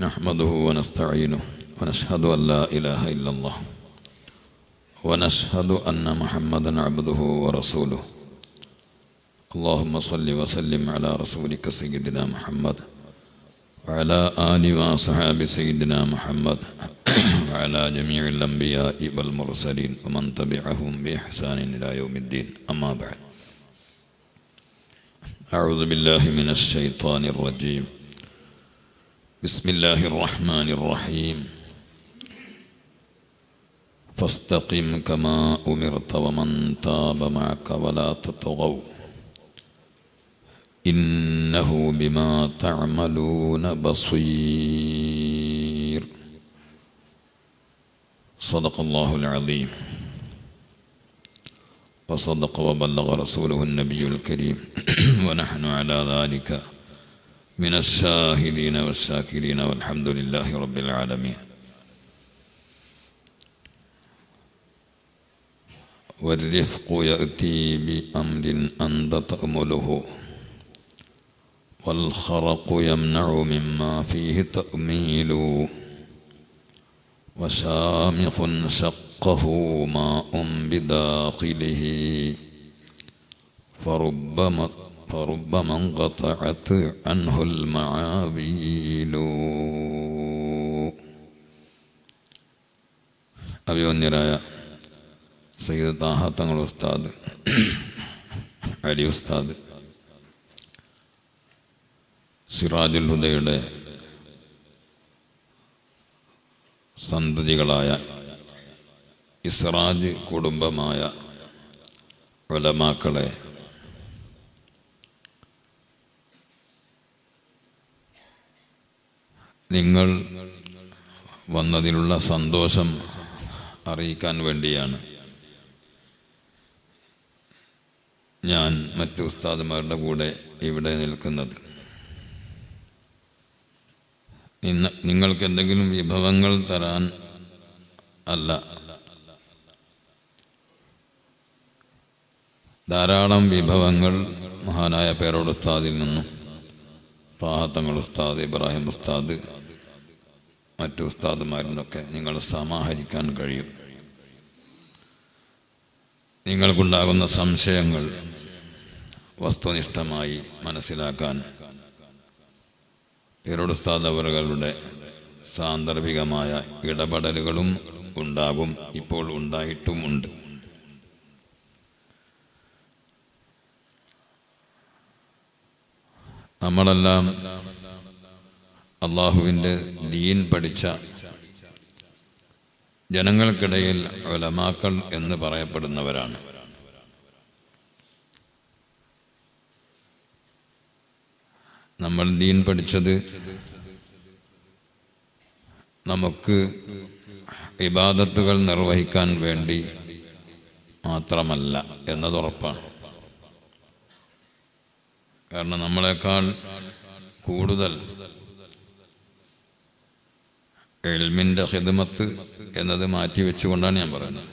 نحمده ونستعينه ونشهد أن لا إله إلا الله ونشهد أن محمدا عبده ورسوله اللهم صل وسلم على رسولك سيدنا محمد وعلى آل وصحاب سيدنا محمد وعلى جميع الأنبياء والمرسلين ومن تبعهم بإحسان إلى يوم الدين أما بعد أعوذ بالله من الشيطان الرجيم بسم الله الرحمن الرحيم فاستقم كما أمرت ومن تاب معك ولا تطغوا إنه بما تعملون بصير صدق الله العظيم وصدق وبلغ رسوله النبي الكريم ونحن على ذلك من الشاهدين والشاكرين والحمد لله رب العالمين والرفق يأتي بأمر أنت تأمله والخرق يمنع مما فيه تأميل وشامخ شقه ماء بداخله فربما انقطعت عنه المعابيل അഭിവന്യരായ സയ്യിദ് താഹ തങ്ങൾ ഉസ്താദ്, അലി ഉസ്താദ്, സിറാജുൽ ഹുദയുടെ സന്തതികളായ ഇസ്റാജ് കുടുംബമായ ഉലമാക്കളെ, നിങ്ങൾ വന്നതിലുള്ള സന്തോഷം അറിയിക്കാൻ വേണ്ടിയാണ് ഞാൻ മറ്റു ഉസ്താദുമാരുടെ കൂടെ ഇവിടെ നിൽക്കുന്നത്. നിങ്ങൾക്ക് എന്തെങ്കിലും വിഭവങ്ങൾ തരാൻ അല്ല, ധാരാളം വിഭവങ്ങൾ മഹാനായ പേരോട് ഉസ്താദിൽ നിന്നും, താഹത്തങ്ങൾ ഉസ്താദ്, ഇബ്രാഹിം ഉസ്താദ്, മറ്റു ഉസ്താദുമാരിലൊക്കെ നിങ്ങൾ സമാഹരിക്കാൻ കഴിയും. നിങ്ങൾക്കുണ്ടാകുന്ന സംശയങ്ങൾ വസ്തുനിഷ്ഠമായി മനസ്സിലാക്കാൻ പേരോട് ഉസ്താദ് അവരുടെ സാന്ദർഭികമായ ഇടപെടലുകളും ഉണ്ടാകും, ഇപ്പോൾ ഉണ്ടായിട്ടുമുണ്ട്. നമ്മളെല്ലാം അള്ളാഹുവിൻ്റെ ദീൻ പഠിച്ച ജനങ്ങൾക്കിടയിൽ ഉലമാക്കൾ എന്ന് പറയപ്പെടുന്നവരാണ്. നമ്മൾ ദീൻ പഠിച്ചത് നമുക്ക് ഇബാദത്തുകൾ നിർവഹിക്കാൻ വേണ്ടി മാത്രമല്ല എന്നതുറപ്പാണ്. കാരണം നമ്മളെക്കാൾ കൂടുതൽ ഇൽമിൻ്റെ ഖിദ്മത്ത് എന്നത് മാറ്റിവെച്ചുകൊണ്ടാണ് ഞാൻ പറയുന്നത്.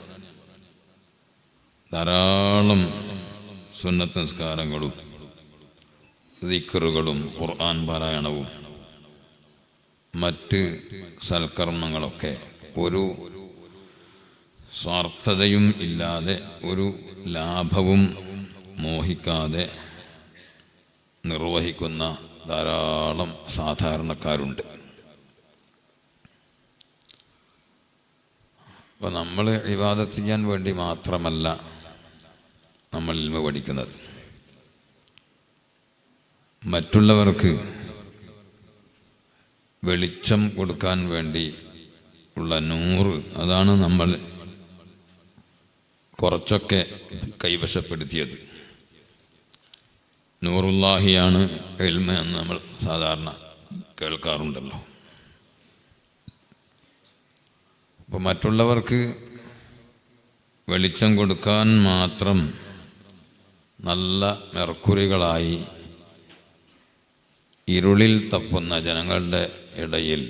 ധാരാളം സുന്നത്ത് നിസ്കാരങ്ങളും ദിക്റുകളും ഖുർആൻ പാരായണവും മറ്റ് സൽക്കർമ്മങ്ങളൊക്കെ ഒരു സ്വാർത്ഥതയും ഇല്ലാതെ, ഒരു ലാഭവും മോഹിക്കാതെ നിർവഹിക്കുന്ന ധാരാളം സാധാരണക്കാരുണ്ട്. അപ്പോൾ നമ്മൾ ഇബാദത്ത് ചെയ്യാൻ വേണ്ടി മാത്രമല്ല നമ്മൾ ഇൽമ പഠിക്കുന്നത്, മറ്റുള്ളവർക്ക് വെളിച്ചം കൊടുക്കാൻ വേണ്ടി ഉള്ള നൂറ്, അതാണ് നമ്മൾ കുറച്ചൊക്കെ കൈവശപ്പെടുത്തിയത്. നൂറുല്ലാഹിയാണ് ഇൽമ എന്ന് നമ്മൾ സാധാരണ കേൾക്കാറുണ്ടല്ലോ. അപ്പോൾ മറ്റുള്ളവർക്ക് വെളിച്ചം കൊടുക്കാൻ മാത്രം നല്ല മെർക്കുറികളായി ഇരുളിൽ തപ്പുന്ന ജനങ്ങളുടെ ഇടയിൽ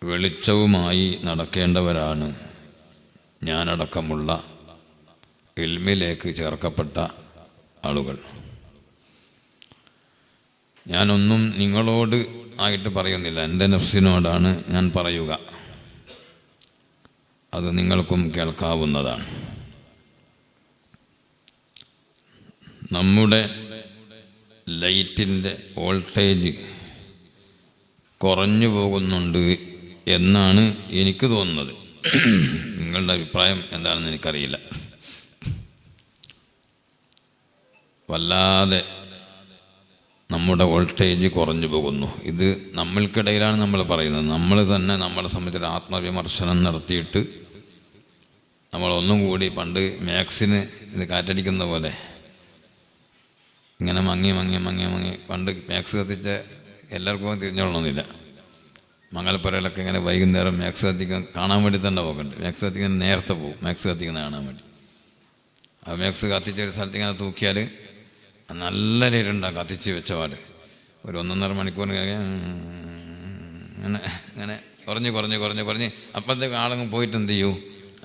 വെളിച്ചവുമായി നടക്കേണ്ടവരാണ് ഞാനടക്കമുള്ള ഇൽമിലേക്ക് ചേർക്കപ്പെട്ട ആളുകൾ. ഞാനൊന്നും നിങ്ങളോട് ആയിട്ട് പറയുന്നില്ല, എൻ്റെ നഫ്സിനോടാണ് ഞാൻ പറയുക. അത് നിങ്ങൾക്കും കേൾക്കാവുന്നതാണ്. നമ്മുടെ ലൈറ്റിൻ്റെ വോൾട്ടേജ് കുറഞ്ഞു പോകുന്നുണ്ട് എന്നാണ് എനിക്ക് തോന്നുന്നത്. നിങ്ങളുടെ അഭിപ്രായം എന്താണെന്ന് എനിക്കറിയില്ല. വല്ലാതെ നമ്മുടെ വോൾട്ടേജ് കുറഞ്ഞു പോകുന്നു. ഇത് നമ്മൾക്കിടയിലാണ് നമ്മൾ പറയുന്നത്. നമ്മൾ തന്നെ നമ്മളെ സംബന്ധിച്ചൊരു ആത്മവിമർശനം നടത്തിയിട്ട് നമ്മളൊന്നും കൂടി പണ്ട് മാക്സിന് ഇത് കാറ്റടിക്കുന്ന പോലെ ഇങ്ങനെ മങ്ങി പണ്ട് മാക്സ് കത്തിച്ച എല്ലാവർക്കും തിരിഞ്ഞോളണമെന്നില്ല. മംഗലപ്പുരയിലൊക്കെ ഇങ്ങനെ വൈകുന്നേരം മാക്സ് കത്തിക്കാൻ കാണാൻ വേണ്ടി തന്നെ പോകണ്ട്. മാക്സ് കത്തിക്കാൻ നേരത്തെ പോകും, മാക്സ് കത്തിക്കുന്നത് കാണാൻ വേണ്ടി. ആ മാക്സ് കത്തിച്ച ഒരു സ്ഥലത്ത് ഇങ്ങനെ തൂക്കിയാൽ നല്ല ലൈറ്റുണ്ടാകും. കത്തിച്ച് വെച്ച പാട് ഒരു 1.5 മണിക്കൂർ ഇങ്ങനെ ഇങ്ങനെ കുറഞ്ഞ് അപ്പോഴത്തേക്ക് ആളങ്ങ് പോയിട്ട് എന്ത് ചെയ്യൂ,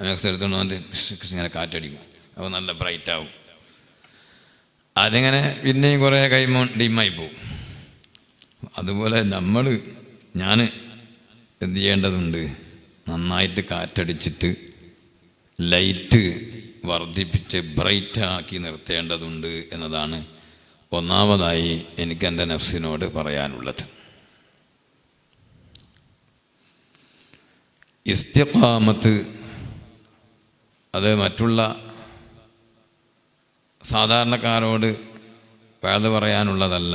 മാക്സ് എടുത്തുകൊണ്ട് വന്നിട്ട് ഇങ്ങനെ കാറ്റടിക്കും. അപ്പോൾ നല്ല ബ്രൈറ്റ് ആവും. അതിങ്ങനെ പിന്നെയും കുറേ കഴിയുമ്പോൾ ഡിമ്മായി പോവും. അതുപോലെ ഞാൻ എന്ത് ചെയ്യേണ്ടതുണ്ട്, നന്നായിട്ട് കാറ്റടിച്ചിട്ട് ലൈറ്റ് വർദ്ധിപ്പിച്ച് ബ്രൈറ്റാക്കി നിർത്തേണ്ടതുണ്ട് എന്നതാണ് ഒന്നാമതായി എനിക്ക് എൻ്റെ നഫ്സിനോട് പറയാനുള്ളത്. ഇസ്തിഖാമത്ത് അത് മറ്റുള്ള സാധാരണക്കാരോട് വഅദ് പറയാനുള്ളതല്ല.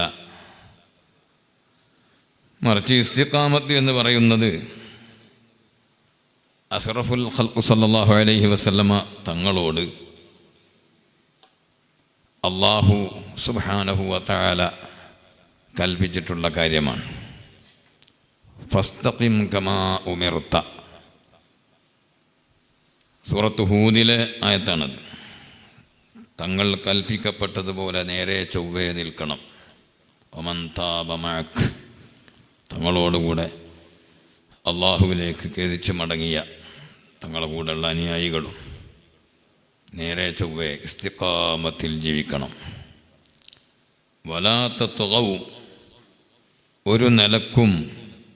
മറിച്ച് ഇസ്തിഖാമത്ത് എന്ന് പറയുന്നത് അഷ്റഫുൽ ഖൽഖ് സല്ലല്ലാഹു അലൈഹി വസല്ലമ തങ്ങളോട് അല്ലാഹു സുബ്ഹാനഹു വ തആല കൽപ്പിച്ചിട്ടുള്ള കാര്യമാണ്. ഫസ്തഖിം കമാ ഉമിർത, സൂറത്ത് ഹൂദിലെ ആയത്താണത്. തങ്ങൾ കൽപ്പിക്കപ്പെട്ടതുപോലെ നേരെ ചൊവ്വേ നിൽക്കണം. വമൻ താബ മഅക്, തങ്ങളോടുകൂടെ അള്ളാഹുവിലേക്ക് ഖേദിച്ച് മടങ്ങിയ തങ്ങളുടെ കൂടെയുള്ള അനുയായികളും നേരെ ചൊവ്വേ ഇസ്തിഖാമത്തിൽ ജീവിക്കണം. വലാ തത്ഗൗ, ഒരു നിലക്കും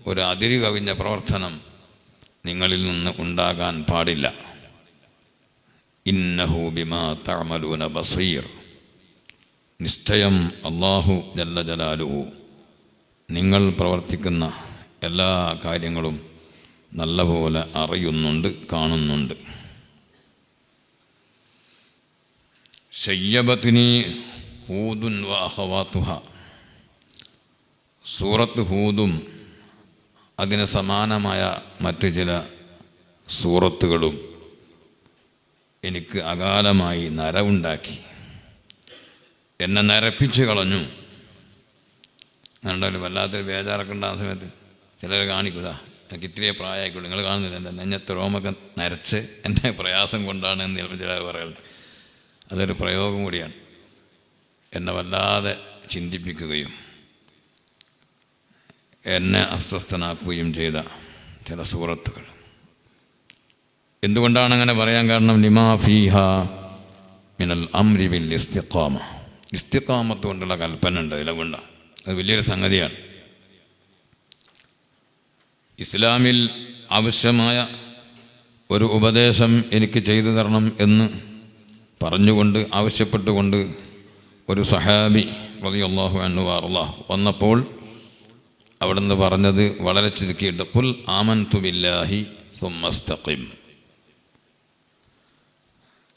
ഒരു അതിര് കവിഞ്ഞ പ്രവർത്തനം നിങ്ങളിൽ നിന്ന് ഉണ്ടാകാൻ പാടില്ല. ഇന്നഹു ബിമാ തഅമലൂന ബസീർ, നിശ്ചയം അല്ലാഹു ജല്ല ജലാലുഹു നിങ്ങൾ പ്രവർത്തിക്കുന്ന എല്ലാ കാര്യങ്ങളും നല്ലപോലെ അറിയുന്നുണ്ട്, കാണുന്നുണ്ട്. ശയ്യബത്നി ഹൂദുൻ വ അഖവാതുഹ, സൂറത്ത് ഹൂദും അതിന് സമാനമായ മറ്റ് ചില സൂറത്തുകളും എനിക്ക് അകാലമായി നരവുണ്ടാക്കി, എന്നെ നരപ്പിച്ച് കളഞ്ഞു. കണ്ടാലും വല്ലാത്തൊരു ബേജാറൊക്കെ ഉണ്ടാകുന്ന സമയത്ത് ചിലർ കാണിക്കുക, എനിക്ക് ഇത്രയേ പ്രായമായിക്കുള്ളൂ, നിങ്ങൾ കാണുന്നില്ല എൻ്റെ നെഞ്ഞത്ത് റോമൊക്കെ നരച്ച് എൻ്റെ പ്രയാസം കൊണ്ടാണ് എന്ന് ചിലപ്പോൾ ചിലർ പറയുന്നത്. അതൊരു പ്രയോഗം കൂടിയാണ്. എന്നെ വല്ലാതെ ചിന്തിപ്പിക്കുകയും എന്നെ അസ്വസ്ഥനാക്കുകയും ചെയ്ത ചില സൂറത്തുകൾ. എന്തുകൊണ്ടാണ് അങ്ങനെ പറയാൻ കാരണം? ലിമാ ഫീഹ മിനൽ അംരി ബിൽ ഇസ്തിഖാമ, ഇസ്തിഖാമത്ത് കൊണ്ടുള്ള കൽപ്പന ഉണ്ട് അതിലുകൊണ്ടാണ്. അത് വലിയൊരു സംഗതിയാണ്. ഇസ്ലാമിൽ ആവശ്യമായ ഒരു ഉപദേശം എനിക്ക് ചെയ്തു തരണം എന്ന് പറഞ്ഞുകൊണ്ട് ആവശ്യപ്പെട്ടുകൊണ്ട് ഒരു സഹാബി റളിയല്ലാഹു അൻഹു വഅർളാഹു വന്നപ്പോൾ അവിടുന്ന് പറഞ്ഞത് വളരെ ചുരുക്കിയിട്ട്, ഖുൽ ആമൻതു ബില്ലാഹി സുമ്മ ഇസ്തഖിം,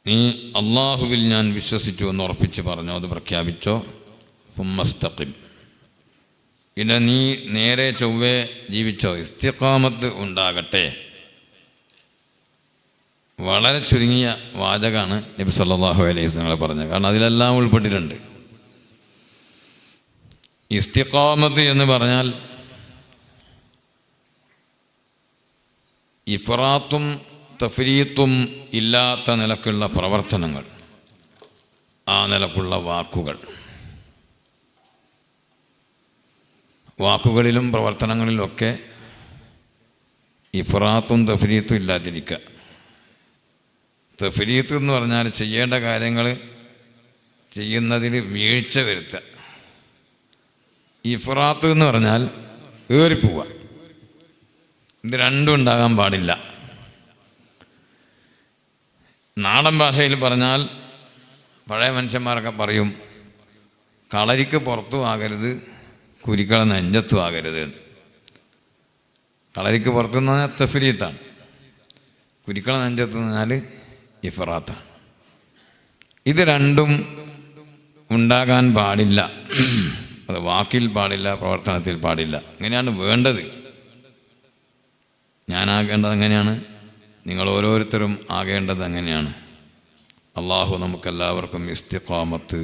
നീ അള്ളാഹുവിൽ ഞാൻ വിശ്വസിച്ചു എന്ന് ഉറപ്പിച്ച് പറഞ്ഞോ, അത് പ്രഖ്യാപിച്ചോ. സുമ്മ ഇസ്തഖിം, പിന്നെ നീ നേരെ ചൊവ്വേ ജീവിച്ചോ, ഇസ്തിഖാമത്ത് ഉണ്ടാകട്ടെ. വളരെ ചുരുങ്ങിയ വാചകമാണ് നബി സല്ലല്ലാഹു അലൈഹി വസല്ലം പറഞ്ഞത്. കാരണം അതിലെല്ലാം ഉൾപ്പെട്ടിട്ടുണ്ട്. ഇസ്തിഖാമത്ത് എന്ന് പറഞ്ഞാൽ ഇഫ്റാത്തും തഫ്രീത്തും ഇല്ലാത്ത നിലക്കുള്ള പ്രവർത്തനങ്ങൾ, ആ നിലക്കുള്ള വാക്കുകളിലും പ്രവർത്തനങ്ങളിലൊക്കെ ഇഫ്റാത്തും തഫ്രീത്തും ഇല്ലാതിരിക്കുക. തഫ്രീത്ത് എന്ന് പറഞ്ഞാൽ ചെയ്യേണ്ട കാര്യങ്ങൾ ചെയ്യുന്നതിൽ വീഴ്ച വരുത്തുക. ഇഫ്റാത്ത് എന്ന് പറഞ്ഞാൽ ഏറിപ്പോവുക. ഇത് രണ്ടും ഉണ്ടാകാൻ പാടില്ല. നാടൻ ഭാഷയിൽ പറഞ്ഞാൽ പഴയ മനുഷ്യന്മാരൊക്കെ പറയും, കളരിക്ക് പുറത്തും ആകരുത്, കുരിക്കള നെഞ്ചത്തും ആകരുത്. കളരിക്ക് പുറത്തുനിന്ന് പറഞ്ഞാൽ തഫ്രീത്താണ്, കുരിക്കള നെഞ്ചത്ത് പറഞ്ഞാൽ ഇഫ്റാത്താണ്. ഇത് രണ്ടും ഉണ്ടാകാൻ പാടില്ല. അത് വാക്കിൽ പാടില്ല, പ്രവർത്തനത്തിൽ പാടില്ല. ഇങ്ങനെയാണ് വേണ്ടത്. ഞാനാകേണ്ടത് എങ്ങനെയാണ്, നിങ്ങൾ ഓരോരുത്തരും ആകേണ്ടത് എങ്ങനെയാണ്. അള്ളാഹു നമുക്കെല്ലാവർക്കും ഇസ്തിഖാമത്ത്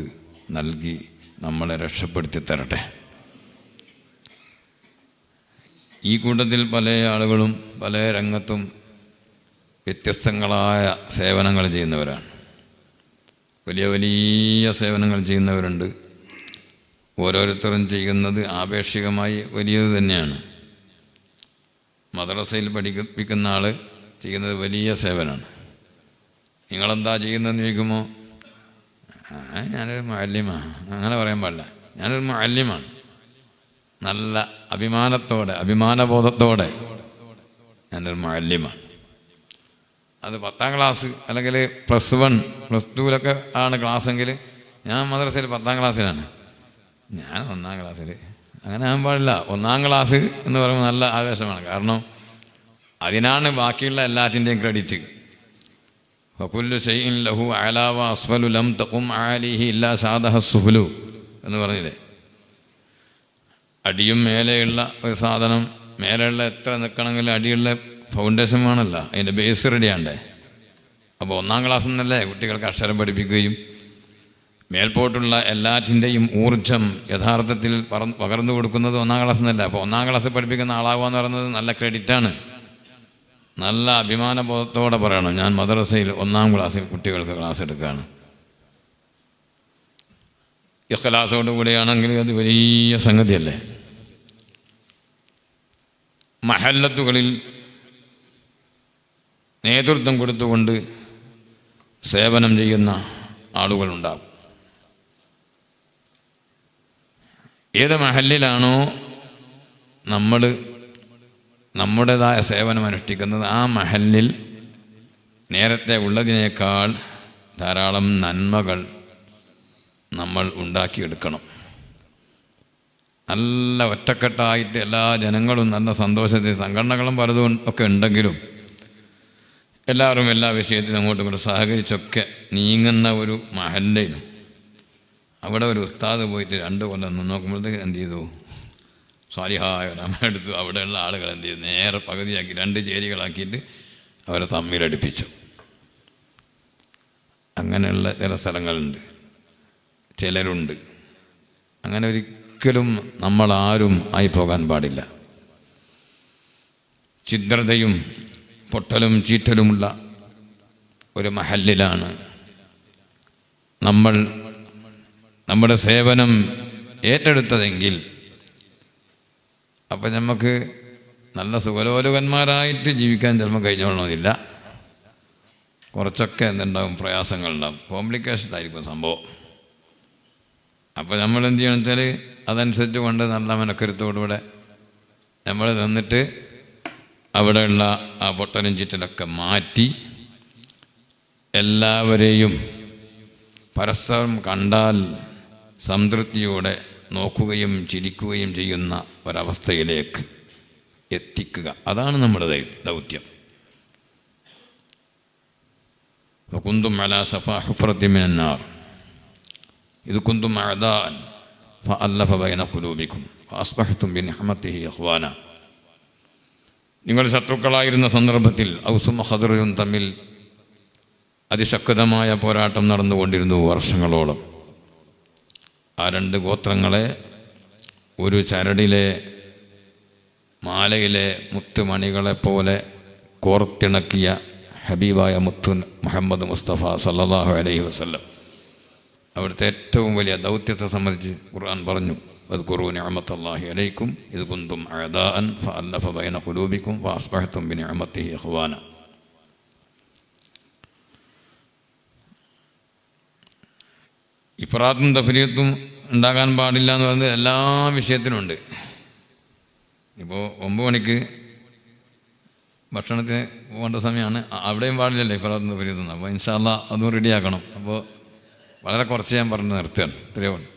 നൽകി നമ്മളെ രക്ഷപ്പെടുത്തി തരട്ടെ. ഈ കൂട്ടത്തിൽ പല ആളുകളും പല രംഗത്തും വ്യത്യസ്തങ്ങളായ സേവനങ്ങൾ ചെയ്യുന്നവരാണ്. വലിയ വലിയ സേവനങ്ങൾ ചെയ്യുന്നവരുണ്ട്. ഓരോരുത്തരും ചെയ്യുന്നത് ആപേക്ഷികമായി വലിയത് തന്നെയാണ്. മദ്രസയിൽ പഠിപ്പിക്കുന്ന ആൾ ചെയ്യുന്നത് വലിയ സേവനമാണ്. നിങ്ങളെന്താ ചെയ്യുന്നതെന്ന് ചോദിക്കുമ്പോൾ ഞാനൊരു മുഅല്ലിമാണ്, അങ്ങനെ പറയാൻ പാടില്ല. ഞാനൊരു മുഅല്ലിമാണ്. നല്ല അഭിമാനത്തോടെ, അഭിമാനബോധത്തോടെ ഞാനൊരു മുഅല്ലിമാണ്. അത് 10ാം ക്ലാസ് അല്ലെങ്കിൽ +1 +2 ആണ് ക്ലാസ്സെങ്കിൽ ഞാൻ മദ്രസയിൽ 10ാം ക്ലാസ്സിലാണ്, ഞാൻ 1ാം ക്ലാസ്സിൽ. അങ്ങനെ ആകാൻ പാടില്ല. 1ാം ക്ലാസ് എന്ന് പറയുമ്പോൾ നല്ല ആവേശമാണ്. കാരണം അതിനാണ് ബാക്കിയുള്ള എല്ലാത്തിൻ്റെയും ക്രെഡിറ്റ്. ഫകുല്ലു ശൈഇൻ ലഹു അഅലാ വ അസ്ഫലു ലം തഖും അലൈഹി ഇല്ലാ സാദഹ സുഫ്ലു എന്ന് പറഞ്ഞില്ലേ. അടിയും മേലെയുള്ള ഒരു സാധനം, മേലെയുള്ള എത്ര നിൽക്കണമെങ്കിൽ അടിയുള്ള ഫൗണ്ടേഷൻ വേണമല്ല, അതിൻ്റെ ബേസ് റെഡിയാണ്ടേ. അപ്പോൾ 1ാം ക്ലാസ്സിൽ നിന്നല്ലേ കുട്ടികൾക്ക് അക്ഷരം പഠിപ്പിക്കുകയും മേൽപോട്ടുള്ള എല്ലാറ്റിൻ്റെയും ഊർജം യഥാർത്ഥത്തിൽ പകർന്നു കൊടുക്കുന്നത് 1ാം ക്ലാസ്സിൽ നിന്നല്ല. അപ്പോൾ 1ാം ക്ലാസ്സിൽ പഠിപ്പിക്കുന്ന ആളാവുക എന്ന് പറയുന്നത് നല്ല ക്രെഡിറ്റാണ്. നല്ല അഭിമാനബോധത്തോടെ പറയണം, ഞാൻ മദ്രസയിൽ 1ാം ക്ലാസ്സിൽ കുട്ടികൾക്ക് ക്ലാസ് എടുക്കുകയാണ്. ഇഖ്ലാസോടുകൂടിയാണെങ്കിൽ അത് വലിയ സംഗതിയല്ലേ. മഹല്ലത്തുകളിൽ നേതൃത്വം കൊടുത്തുകൊണ്ട് സേവനം ചെയ്യുന്ന ആളുകളുണ്ടാകും. ഏത് മഹല്ലിലാണോ നമ്മൾ നമ്മുടേതായ സേവനം അനുഷ്ഠിക്കുന്നത്, ആ മഹല്ലിൽ നേരത്തെ ഉള്ളതിനേക്കാൾ ധാരാളം നന്മകൾ നമ്മൾ ഉണ്ടാക്കിയെടുക്കണം. നല്ല ഒറ്റക്കെട്ടായിട്ട് എല്ലാ ജനങ്ങളും നല്ല സന്തോഷത്തിൽ, സംഘടനകളും പലതും ഒക്കെ ഉണ്ടെങ്കിലും എല്ലാവരും എല്ലാ വിഷയത്തിലും അങ്ങോട്ടും ഇങ്ങോട്ടും സഹകരിച്ചൊക്കെ നീങ്ങുന്ന ഒരു മഹല്ലയിലും അവിടെ ഒരു ഉസ്താദ് പോയിട്ട് 2 കൊല്ലം നിന്ന് നോക്കുമ്പോഴത്തേക്ക് എന്ത് ചെയ്തു, സാലിഹായ ഒരമെടുത്തു. അവിടെയുള്ള ആളുകൾ എന്ത് ചെയ്തു, നേരെ പകുതിയാക്കി 2 ചേരികളാക്കിയിട്ട് അവരെ തമ്മിലടിപ്പിച്ചു. അങ്ങനെയുള്ള ചില സ്ഥലങ്ങളുണ്ട്, ചിലരുണ്ട്. അങ്ങനെ ഒരിക്കലും നമ്മളാരും ആയിപ്പോകാൻ പാടില്ല. ഛിദ്രതയും പൊട്ടലും ചീറ്റലുമുള്ള ഒരു മഹല്ലിലാണ് നമ്മൾ നമ്മുടെ സേവനം ഏറ്റെടുത്തതെങ്കിൽ അപ്പം നമുക്ക് നല്ല സുഖലോലുകന്മാരായിട്ട് ജീവിക്കാൻ ചിലപ്പോൾ കഴിഞ്ഞോളണമെന്നില്ല. കുറച്ചൊക്കെ എന്തുണ്ടാവും, പ്രയാസങ്ങളുണ്ടാവും, കോംപ്ലിക്കേഷനായിരിക്കും സംഭവം. അപ്പോൾ നമ്മൾ എന്ത് ചെയ്യണം വെച്ചാൽ അതനുസരിച്ച് കൊണ്ട് നല്ല മനക്കരുത്തോടുകൂടെ നമ്മൾ നിന്നിട്ട് അവിടെയുള്ള ആ പൊട്ടലും ചീറ്റലൊക്കെ മാറ്റി എല്ലാവരെയും പരസ്പരം കണ്ടാൽ സംതൃപ്തിയോടെ നോക്കുകയും ചിരിക്കുകയും ചെയ്യുന്ന ഒരവസ്ഥയിലേക്ക് എത്തിക്കുക. അതാണ് നമ്മുടെ ദൗത്യം. വകുന്തും അലാ സഫാ ഹുഫ്റത്തിൻ മിനന്നാർ ഇദ് കുന്തും അഅദാഅൻ ഫഅല്ലഫ ബൈന ഖുലൂബിക്കും ഫഅസ്ബഹ്തും ബിനിഅ്മതിഹി ഇഖ്വാന. നിങ്ങൾ ശത്രുക്കളായിരുന്ന സന്ദർഭത്തിൽ ഔസും ഖദ്റും തമ്മിൽ അതിശക്തമായ പോരാട്ടം നടന്നുകൊണ്ടിരുന്നു വർഷങ്ങളോളം. ആ 2 ഗോത്രങ്ങളെ ഒരു ചരടിലെ മാലയിലെ മുത്തുമണികളെപ്പോലെ കോർത്തിണക്കിയ ഹബീബായ മുത്തു മുഹമ്മദ് മുസ്തഫ സല്ലല്ലാഹു അലൈഹി വസല്ലം അവിടുത്തെ ഏറ്റവും വലിയ ദൗത്യത്തെ സംബന്ധിച്ച് ഖുർആൻ പറഞ്ഞു, വദ്കുറൂ നിഅമത്തല്ലാഹി അലൈക്കും ഇദ് കുന്തും അഅദാഅൻ ഫഅല്ലഫ ബൈന ഖുലൂബിക്കും ഫഅസ്ബഹ്തും ബിനിഅമതിഹി ഇഖ്വാന. ഇഫ്രാത്തും തഫ്രീത്തും ഉണ്ടാകാൻ പാടില്ല എന്ന് പറയുന്നത് എല്ലാ വിഷയത്തിനുമുണ്ട്. ഇപ്പോൾ 9 മണിക്ക് ഭക്ഷണത്തിന് പോകേണ്ട സമയമാണ്. അവിടെയും പാടില്ലല്ലോ ഇഫ്രാത്ത് ഫരീദ്. അപ്പോൾ ഇൻഷാ അല്ലാഹ് അതും റെഡിയാക്കണം. അപ്പോൾ വളരെ കുറച്ച് ഞാൻ പറഞ്ഞ് നിർത്തുകയാണ്. ഇത്രയേ ഉള്ളൂ.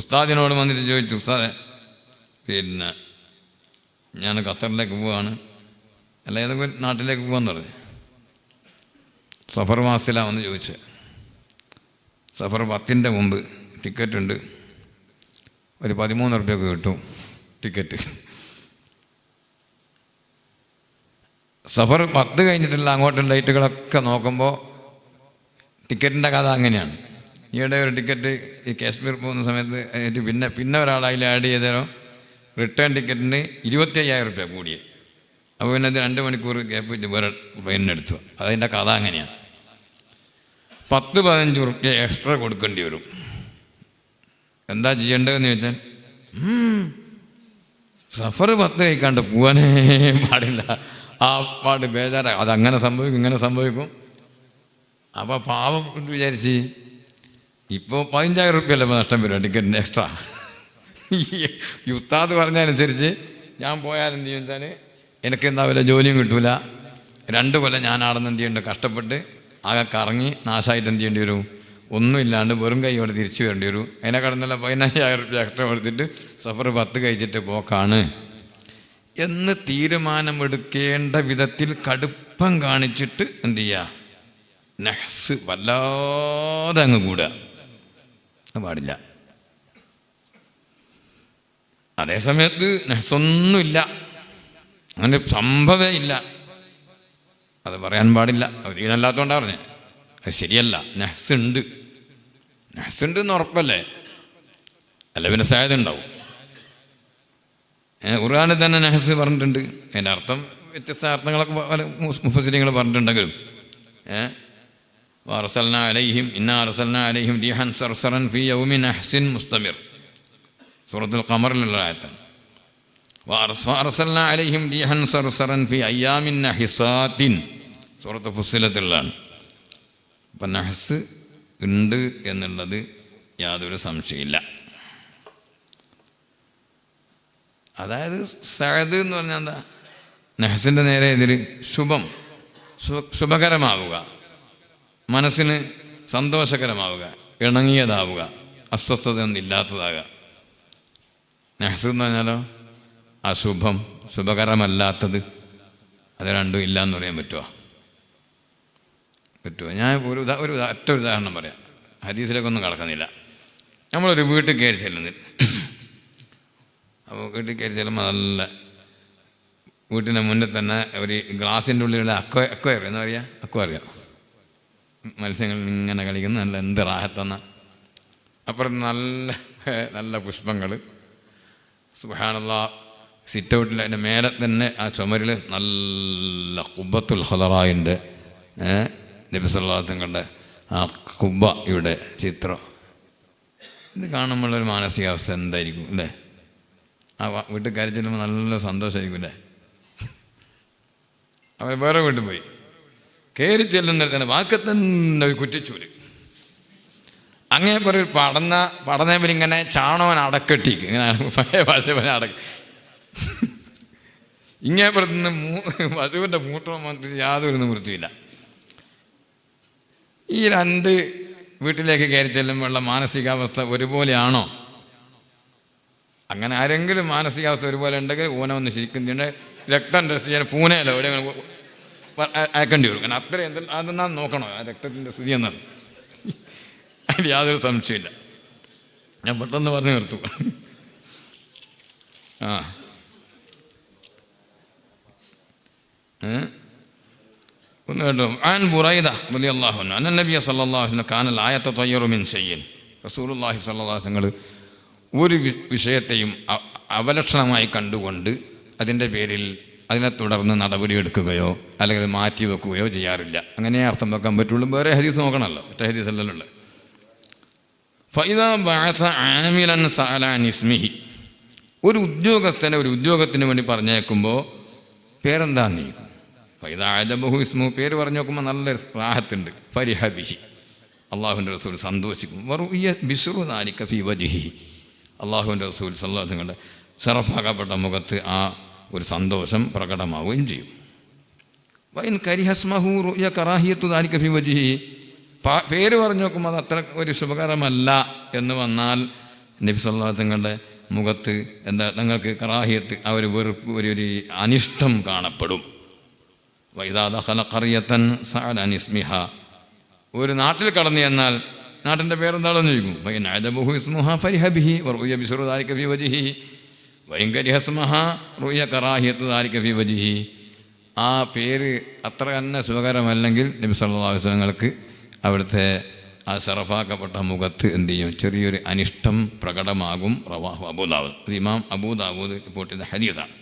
ഉസ്താദിനോട് വന്നിട്ട് ചോദിച്ചു, ഉസ്താദെ പിന്നെ ഞാൻ ഖത്തറിലേക്ക് പോവാണ്, അല്ല ഏതൊക്കെ നാട്ടിലേക്ക് പോകാമെന്ന് പറഞ്ഞു. സഫർ മാസത്തിലാണ് വന്ന് ചോദിച്ചത്. സഫർ 10-ൻ്റെ മുമ്പ് ടിക്കറ്റ് ഉണ്ട്, ഒരു 13 റുപ്യക്ക് കിട്ടും ടിക്കറ്റ്. സഫർ 10 കഴിഞ്ഞിട്ടുള്ള അങ്ങോട്ടുള്ള ഡേറ്റുകളൊക്കെ നോക്കുമ്പോൾ ടിക്കറ്റിൻ്റെ കഥ അങ്ങനെയാണ്. ഈയിടെ ഒരു ടിക്കറ്റ് ഈ കാശ്മീർ പോകുന്ന സമയത്ത് പിന്നെ ഒരാൾ അതിൽ ആഡ് ചെയ്തേരോ റിട്ടേൺ ടിക്കറ്റിന് 25,000 റുപ്യ കൂടിയേ. അപ്പോൾ പിന്നെ അത് 2 മണിക്കൂർ ഗ്യാപ്പ് വെച്ച് വേറെ ട്രെയിനിനെടുത്തു. അതിൻ്റെ കഥ അങ്ങനെയാണ്. 10-15 റുപ്യ എക്സ്ട്രാ കൊടുക്കേണ്ടി വരും. എന്താ ചെയ്യേണ്ടതെന്ന് ചോദിച്ചാൽ, സഫർ 10 കഴിക്കാണ്ട് പോകാനേ പാടില്ല. ആ പാട് ബേജാറ, അതങ്ങനെ സംഭവിക്കും ഇങ്ങനെ സംഭവിക്കും. അപ്പോൾ പാവം എന്ന് വിചാരിച്ച് ഇപ്പോൾ 15,000 റുപ്യല്ലേ നഷ്ടം വരും ടിക്കറ്റിന് എക്സ്ട്രാ. ഈ ഉസ്താദ് പറഞ്ഞതനുസരിച്ച് ഞാൻ പോയാൽ എന്ത് ചോദിച്ചാൽ എനിക്ക് എന്താ വല്ല ജോലിയും കിട്ടൂല. 2 കൊല്ലം ഞാൻ ആടെന്ന് എന്ത് ചെയ്യേണ്ട കഷ്ടപ്പെട്ട് ആകെ കറങ്ങി നാശമായിട്ട് എന്ത് ചെയ്യേണ്ടി വരും, ഒന്നുമില്ലാണ്ട് വെറും കൈയോടെ തിരിച്ചു വരേണ്ടി വരും. അതിനെ കടന്നുള്ള 15,000 റുപ്യ എക്സ്ട്രാ കൊടുത്തിട്ട് സഫർ 10 കഴിച്ചിട്ട് പോക്കാണ് എന്ന് തീരുമാനമെടുക്കേണ്ട വിധത്തിൽ കടുപ്പം കാണിച്ചിട്ട് എന്ത് ചെയ്യുക, നഹ്സ് വല്ലാതെ അങ്ങ് കൂടുക പാടില്ല. അതേസമയത്ത് നഹ്സൊന്നുമില്ല, അങ്ങനെ സംഭവമേ ഇല്ല, അത് പറയാൻ പാടില്ല. ദീനല്ലാത്തതുകൊണ്ടാണ് പറഞ്ഞത്. അത് ശരിയല്ല. നഹ്സ് ഉണ്ട് എന്ന് ഉറപ്പല്ലേ, അല്ല പിന്നെ സാധ്യത ഉണ്ടാവും. ഖുർആനിൽ തന്നെ നഹ്സ് പറഞ്ഞിട്ടുണ്ട്. അതിൻ്റെ അർത്ഥം വ്യത്യസ്ത അർത്ഥങ്ങളൊക്കെ പല മുഫസ്സിരീങ്ങൾ പറഞ്ഞിട്ടുണ്ടെങ്കിലും വഅർസൽനാ അലൈഹിം ഇന്നാ അർസൽനാ അലൈഹിം റിഹൻ സർസറൻ ഫീ യൗമിൻ നഹ്സിൻ മുസ്തമിർ, സൂറത്തുൽ ഖമറിലുള്ള ആയത്താണ്. വഅർസൽനാ അലൈഹിം റിഹൻ സർസറൻ ഫീ അയ്യാമിൻ നഹിസാത്തിൻ, സൂറത്ത് ഫുസ്സിലത്തുള്ളതാണ്. അപ്പം നഹ്സ് ഉണ്ട് എന്നുള്ളത് യാതൊരു സംശയമില്ല. അതായത് സഅദ് എന്ന് പറഞ്ഞാൽ എന്താ, നഹ്സിൻ്റെ നേരെ എതിര് ശുഭകരമാവുക, മനസ്സിന് സന്തോഷകരമാവുക, ഇണങ്ങിയതാവുക, അസ്വസ്ഥത ഒന്നും ഇല്ലാത്തതാകുക. നഹ്സ് എന്ന് പറഞ്ഞാലോ അശുഭം, ശുഭകരമല്ലാത്തത്, അത് രണ്ടും ഇല്ല എന്ന് പറയാൻ പറ്റുമോ? ഞാൻ ഒരു ഒറ്റ ഉദാഹരണം പറയാം, ഹദീസിലേക്കൊന്നും കടക്കുന്നില്ല. നമ്മളൊരു വീട്ടിൽ കയറി ചെല്ലുന്നില്ല. അപ്പോൾ വീട്ടിൽ കയറി ചെല്ലുമ്പോൾ നല്ല വീട്ടിൻ്റെ മുന്നിൽ തന്നെ ഒരു ഗ്ലാസിൻ്റെ ഉള്ളിലുള്ള അക്വയർ എന്ന് പറയുക, അക്വറിയം, മത്സ്യങ്ങൾ ഇങ്ങനെ കളിക്കുന്ന നല്ല എന്ത് റാഹത്തെന്ന. അപ്പുറത്ത് നല്ല നല്ല പുഷ്പങ്ങൾ, സുബ്ഹാനല്ലാഹ്. സിറ്റ് ഔട്ടിൽ അതിൻ്റെ മേലെ തന്നെ ആ ചുമരിൽ നല്ല ഖുബ്ബത്തുൽ ഖുദറായിൻ്റെ നബി സല്ലല്ലാഹു അലൈഹി വസല്ലം കണ്ട ആ ഖുബ്ബയുടെ ചിത്രം. ഇത് കാണുമ്പോഴൊരു മാനസികാവസ്ഥ എന്തായിരിക്കും അല്ലേ? ആ വീട്ടിൽ കയറി ചെല്ലുമ്പോൾ നല്ല സന്തോഷമായിരിക്കും അല്ലേ? അവർ വേറെ വീട്ടിൽ പോയി കയറി ചെല്ലുന്നിടത്തന്നെ വാക്കത്തന്നെ ഒരു കുറ്റിച്ചൂല്, അങ്ങനെ പോലെ ഒരു പടന്നേപ്പിലിങ്ങനെ ചാണവൻ അടക്കെട്ടിക്ക്, ഇങ്ങനെ പഴയ ഭാഷ പോലെ ഇങ്ങനെ പുറത്തുനിന്ന് പശുവിൻ്റെ മൂത്രം വന്നിട്ട് യാതൊരു നിവൃത്തിയില്ല. ഈ 2 വീട്ടിലേക്ക് കയറി ചെല്ലുമ്പോഴുള്ള മാനസികാവസ്ഥ ഒരുപോലെയാണോ? അങ്ങനെ ആരെങ്കിലും മാനസികാവസ്ഥ ഒരുപോലെ ഉണ്ടെങ്കിൽ ഓനൊന്ന് ശരിക്കും രക്തം ടെസ്റ്റ് ചെയ്യാൻ പൂനെയല്ലോ എവിടെ അയക്കേണ്ടി വരും. കാരണം അത്രയും അതെന്നാ നോക്കണോ ആ രക്തത്തിൻ്റെ സ്ഥിതി എന്നത്? അതിൽ യാതൊരു സംശയമില്ല. ഞാൻ പെട്ടെന്ന് പറഞ്ഞു നിർത്തും. ഒന്ന് കേട്ടോ. ആൻ ബുറൈദ റളിയല്ലാഹു അൻഹു അന്ന നബിയ സല്ലല്ലാഹു അലൈഹി വസല്ലം കാന ലാ യതതയ്യറു മിൻ ശൈഇൻ. റസൂലുള്ളാഹി സ്വല്ലല്ലാഹു അലൈഹി വസല്ലം ഒരു വിഷയത്തെയും അവലക്ഷണമായി കണ്ടുകൊണ്ട് അതിൻ്റെ പേരിൽ അതിനെ തുടർന്ന് നടപടിയെടുക്കുകയോ അല്ലെങ്കിൽ മാറ്റി വെക്കുകയോ ചെയ്യാറില്ല. അങ്ങനെ അർത്ഥം വെക്കാൻ പറ്റുള്ളൂ. വേറെ ഹദീസ് നോക്കണമല്ലോ, ഒറ്റ ഹദീസ് അല്ലല്ലോ. ഫഇദാ ബഅസ ആമിലൻ സഅല അൻ ഇസ്മിഹി, ഒരു ഉദ്യോഗസ്ഥനെ ഒരു ഉദ്യോഗത്തിന് വേണ്ടി പറഞ്ഞേക്കുമ്പോൾ പേരെന്താന്ന് ചോദിക്കും. ഫഇദാ അജബഹു ഇസ്മു, പേര് പറഞ്ഞു നോക്കുമ്പോൾ നല്ല റാഹത്തുണ്ട്. ഫരിഹ ബിഹി, അള്ളാഹുവിൻ്റെ റസൂൽ സന്തോഷിക്കും. വറുഇയ ബിസ്റു ദാലിക ഫീ വജ്ഹി, അള്ളാഹുവിൻ്റെ റസൂൽ സല്ലല്ലാഹു അലൈഹി വസല്ലം ശറഫാക്കപ്പെട്ട മുഖത്ത് ആ ഒരു സന്തോഷം പ്രകടമാവുകയും ചെയ്യും. വൈൻ കരിഹസ്മഹു റുയ കറാഹിയത്തു ദാലിക ഫീ വജ്ഹി, പേര് പറഞ്ഞു നോക്കുമ്പോൾ അത് അത്ര ഒരു ശുഭകരമല്ല എന്ന് വന്നാൽ നബി സല്ലല്ലാഹു അലൈഹി വസല്ലം മുഖത്ത് എന്താ തങ്ങൾക്ക് കറാഹിയത്ത്, ആ ഒരു വെറുപ്പ്, ഒരു അനിഷ്ടം കാണപ്പെടും. വൈദാ ദഖല ഖറിയതൻ സഅല അൻ ഇസ്മിഹ, ഒരു നാട്ടിൽ കടന്നു ചെന്നാൽ നാട്ടിൻ്റെ പേരെന്താണെന്ന് ചോദിക്കും. ഫൈൻ അദബഹു ഇസ്മുഹ ഫരിഹ ബിഹി വറുയ ബിസ്റു ദാലിക ഫീ വജ്ഹി വൈൻ കരിഹ ഇസ്മഹ റുയ കറാഹിയത്തു ദാലിക ഫീ വജ്ഹി. ആ പേര് അത്ര തന്നെ സുഖകരമല്ലെങ്കിൽ നബി സല്ലല്ലാഹു അലൈഹി വസല്ലങ്ങൾക്ക് അവിടുത്തെ ആ ശറഫാക്കപ്പെട്ട മുഖത്ത് എന്ത് ചെയ്യും, ചെറിയൊരു അനിഷ്ടം പ്രകടമാകും. റവാഹു അബൂദാവൂദ്, ഇത് ഇമാം അബൂദാവൂദ് റിപ്പോർട്ട് ചെയ്ത ഹദീസാണ്.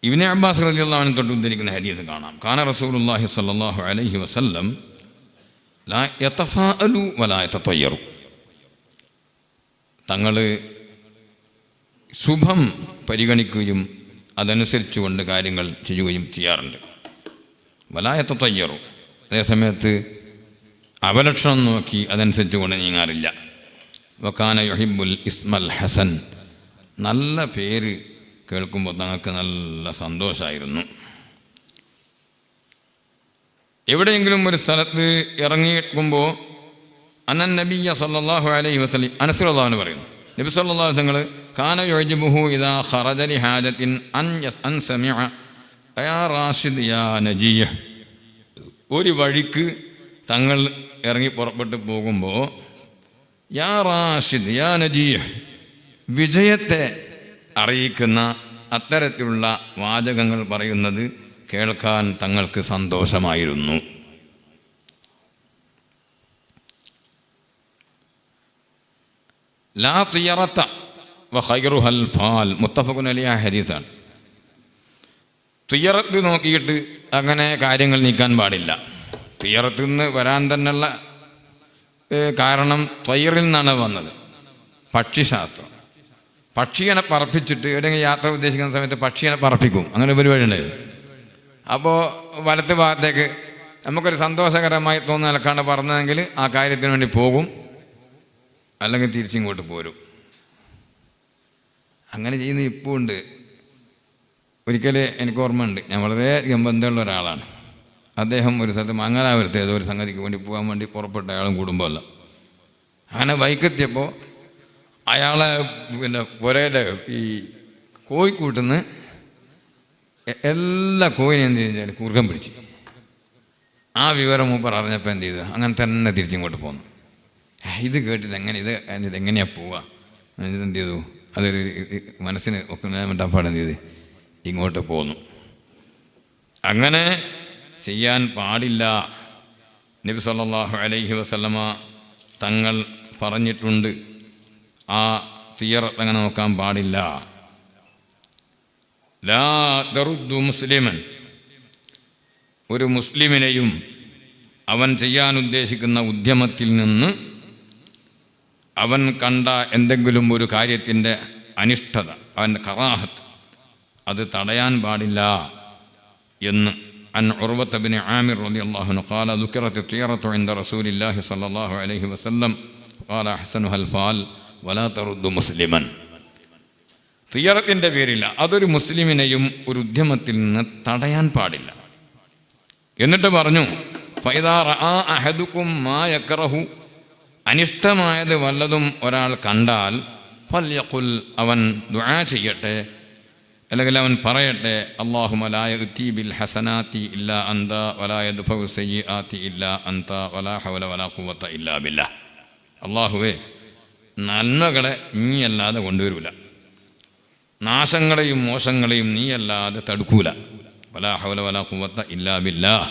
ഇബ്നു അബ്ബാസ് റളിയല്ലാഹു അൻഹു തൊട്ട് ഉദ്ധരിക്കുന്ന ഹദീസ് കാണാം. കാന റസൂലുള്ളാഹി സ്വല്ലല്ലാഹു അലൈഹി വസല്ലം ലാ യതഫാഅലു വലാ യതതയ്യറു, തങ്ങൾ ശുഭം പരിഗണിക്കുകയും അതനുസരിച്ചുകൊണ്ട് കാര്യങ്ങൾ ചെയ്യുകയും ചെയ്യാറുണ്ട്. വലാ യതതയ്യറു, അതേസമയത്ത് അപലക്ഷണം നോക്കി അതനുസരിച്ച് കൊണ്ട് നീങ്ങാറില്ല. വകാന യുഹിബ്ബുൽ ഇസ്മൽ ഹസൻ, നല്ല പേര് കേൾക്കുമ്പോൾ തങ്ങൾക്ക് നല്ല സന്തോഷമായിരുന്നു. എവിടെയെങ്കിലും ഒരു സ്ഥലത്ത് ഇറങ്ങിക്കുമ്പോൾ അന്നൻ നബിയ്യ സല്ലല്ലാഹു അലൈഹി വസല്ലം, അനസ് റളിയല്ലാഹു അൻഹു പറയുന്നു, നബി സല്ലല്ലാഹു അലൈഹി വസല്ലം കാന യുഅ്ജിബുഹു ഇദാ ഖറജ ലി ഹാജത്തിൻ അൻ സമിഅ യാ റാഷിദ് യാ നജിയഹ്, ഒരു വഴിക്ക് തങ്ങൾ ഇറങ്ങി പുറപ്പെട്ട് പോകുമ്പോൾ യാ റാഷിദ് യാ നജിയഹ്, വിജയത്തെ അറിയിക്കുന്ന അത്തരത്തിലുള്ള വാചകങ്ങൾ പറയുന്നത് കേൾക്കാൻ തങ്ങൾക്ക് സന്തോഷമായിരുന്നു. ലാ തിയറത്ത വഖൈറുഹൽ ഫാൽ, മുത്തഫഖുൻ അലൈഹി ഹദീസാണ്. തിയറത്ത് നോക്കിയിട്ട് അങ്ങനെ കാര്യങ്ങൾ നീക്കാൻ പാടില്ല. തിയറത്ത് നിന്ന് വരാൻ തന്നെയുള്ള കാരണം ത്വയ്റിൽ നിന്നാണ് വന്നത്, പക്ഷിശാസ്ത്രം. പക്ഷിയെ പറപ്പിച്ചിട്ട് എവിടെയെങ്കിലും യാത്ര ഉദ്ദേശിക്കുന്ന സമയത്ത് പക്ഷിയെ പറപ്പിക്കും, അങ്ങനെ പരിപാടി ഉണ്ടായത്. അപ്പോൾ വലത്ത് ഭാഗത്തേക്ക് നമുക്കൊരു സന്തോഷകരമായി തോന്നുന്ന നിലക്കാണ് പറഞ്ഞതെങ്കിൽ ആ കാര്യത്തിന് വേണ്ടി പോകും, അല്ലെങ്കിൽ തിരിച്ചിങ്ങോട്ട് പോരും. അങ്ങനെ ചെയ്യുന്ന ഇപ്പോൾ ഉണ്ട്. ഒരിക്കൽ എനിക്ക് ഓർമ്മയുണ്ട്, ഞാൻ വളരെയധികം ബന്ധമുള്ള ഒരാളാണ്. അദ്ദേഹം ഒരു സ്ഥലത്ത് മംഗലാപുരത്ത് ഏതോ ഒരു സംഗതിക്ക് വേണ്ടി പോകാൻ വേണ്ടി പുറപ്പെട്ട അയാളും കുടുംബമല്ല. അങ്ങനെ ബൈക്കെത്തിയപ്പോൾ അയാളെ പുരയുടെ ഈ കോഴിക്കൂട്ടിൽ എല്ലാ കോഴിനെ എന്ത് ചെയ്താൽ കുറുക്കം പിടിച്ച്. ആ വിവരം മൂപ്പർ അറിഞ്ഞപ്പോൾ എന്ത് ചെയ്തു, അങ്ങനെ തന്നെ തിരിച്ചിങ്ങോട്ട് പോന്നു. ഇത് കേട്ടിട്ട് ഇതെങ്ങനെയാണ് പോവുക, ഇതെന്ത് ചെയ്തു, അതൊരു മനസ്സിന് ഒക്കെപ്പാട് എന്ത് ചെയ്ത് ഇങ്ങോട്ട് പോന്നു. അങ്ങനെ ചെയ്യാൻ പാടില്ല. നബി സല്ലല്ലാഹു അലൈഹി വസല്ലമ തങ്ങൾ പറഞ്ഞിട്ടുണ്ട്, ആ തിയർ അങ്ങനെ നോക്കാൻ പാടില്ല. ലാ തറുദ്ദു മുസ്ലിമൻ, ഒരു മുസ്ലിമിനെയും അവൻ ചെയ്യാൻ ഉദ്ദേശിക്കുന്ന ഉദ്യമത്തിൽ നിന്ന് അവൻ കണ്ട എന്തെങ്കിലും ഒരു കാര്യത്തിൻ്റെ അനിഷ്ടത, അവൻ്റെ കറാഹത്ത്, അത് തടയാൻ പാടില്ല എന്ന്. അൻ ഉർവത്ത് ബിൻ ആമിർ റളിയല്ലാഹു അൻഹു ഖാല ദുകിറത്ത് തിയറത്തു ഇൻദ റസൂലില്ലാഹി സ്വല്ലല്ലാഹു അലൈഹി വസല്ലം ഖാല അഹ്സനുഹൽ ഫാൽ വലാ തറുദ്ദു മുസ്ലിമൻ. തിയറത്തിൻ്റെ പേരില്ല, അതൊരു മുസ്ലിമിനെയും ഒരു ഉദ്യമത്തിൽ നിന്ന് തടയാൻ പാടില്ല. എന്നിട്ട് പറഞ്ഞു, ഫൈദാ റആ അഹദുക്കും മാ യക്റഹു, അനിഷ്ടമായത് വല്ലതും ഒരാൾ കണ്ടാൽ ഫൽയഖുൽ, അവൻ ദുആ ചെയ്യട്ടെ, അല്ലെങ്കിൽ അവൻ പറയട്ടെ, അല്ലാഹുമ്മ ലാ യഅതി ബിൽ ഹസനാതി ഇല്ലാ അൻത വലാ യദ്ഫഉ സയ്യിആതി ഇല്ലാ അൻത വലാ ഹൗല വലാ ഖുവത ഇല്ലാ ബില്ലാഹ്. അല്ലാഹുവേ, നന്മകളെ നീയല്ലാതെ കൊണ്ടുവരൂല, നാശങ്ങളെയും മോശങ്ങളെയും നീയല്ലാതെ തടുക്കൂല. വലാ ഹൗല വലാ ഖുവത ഇല്ലാ ബില്ലാഹ്,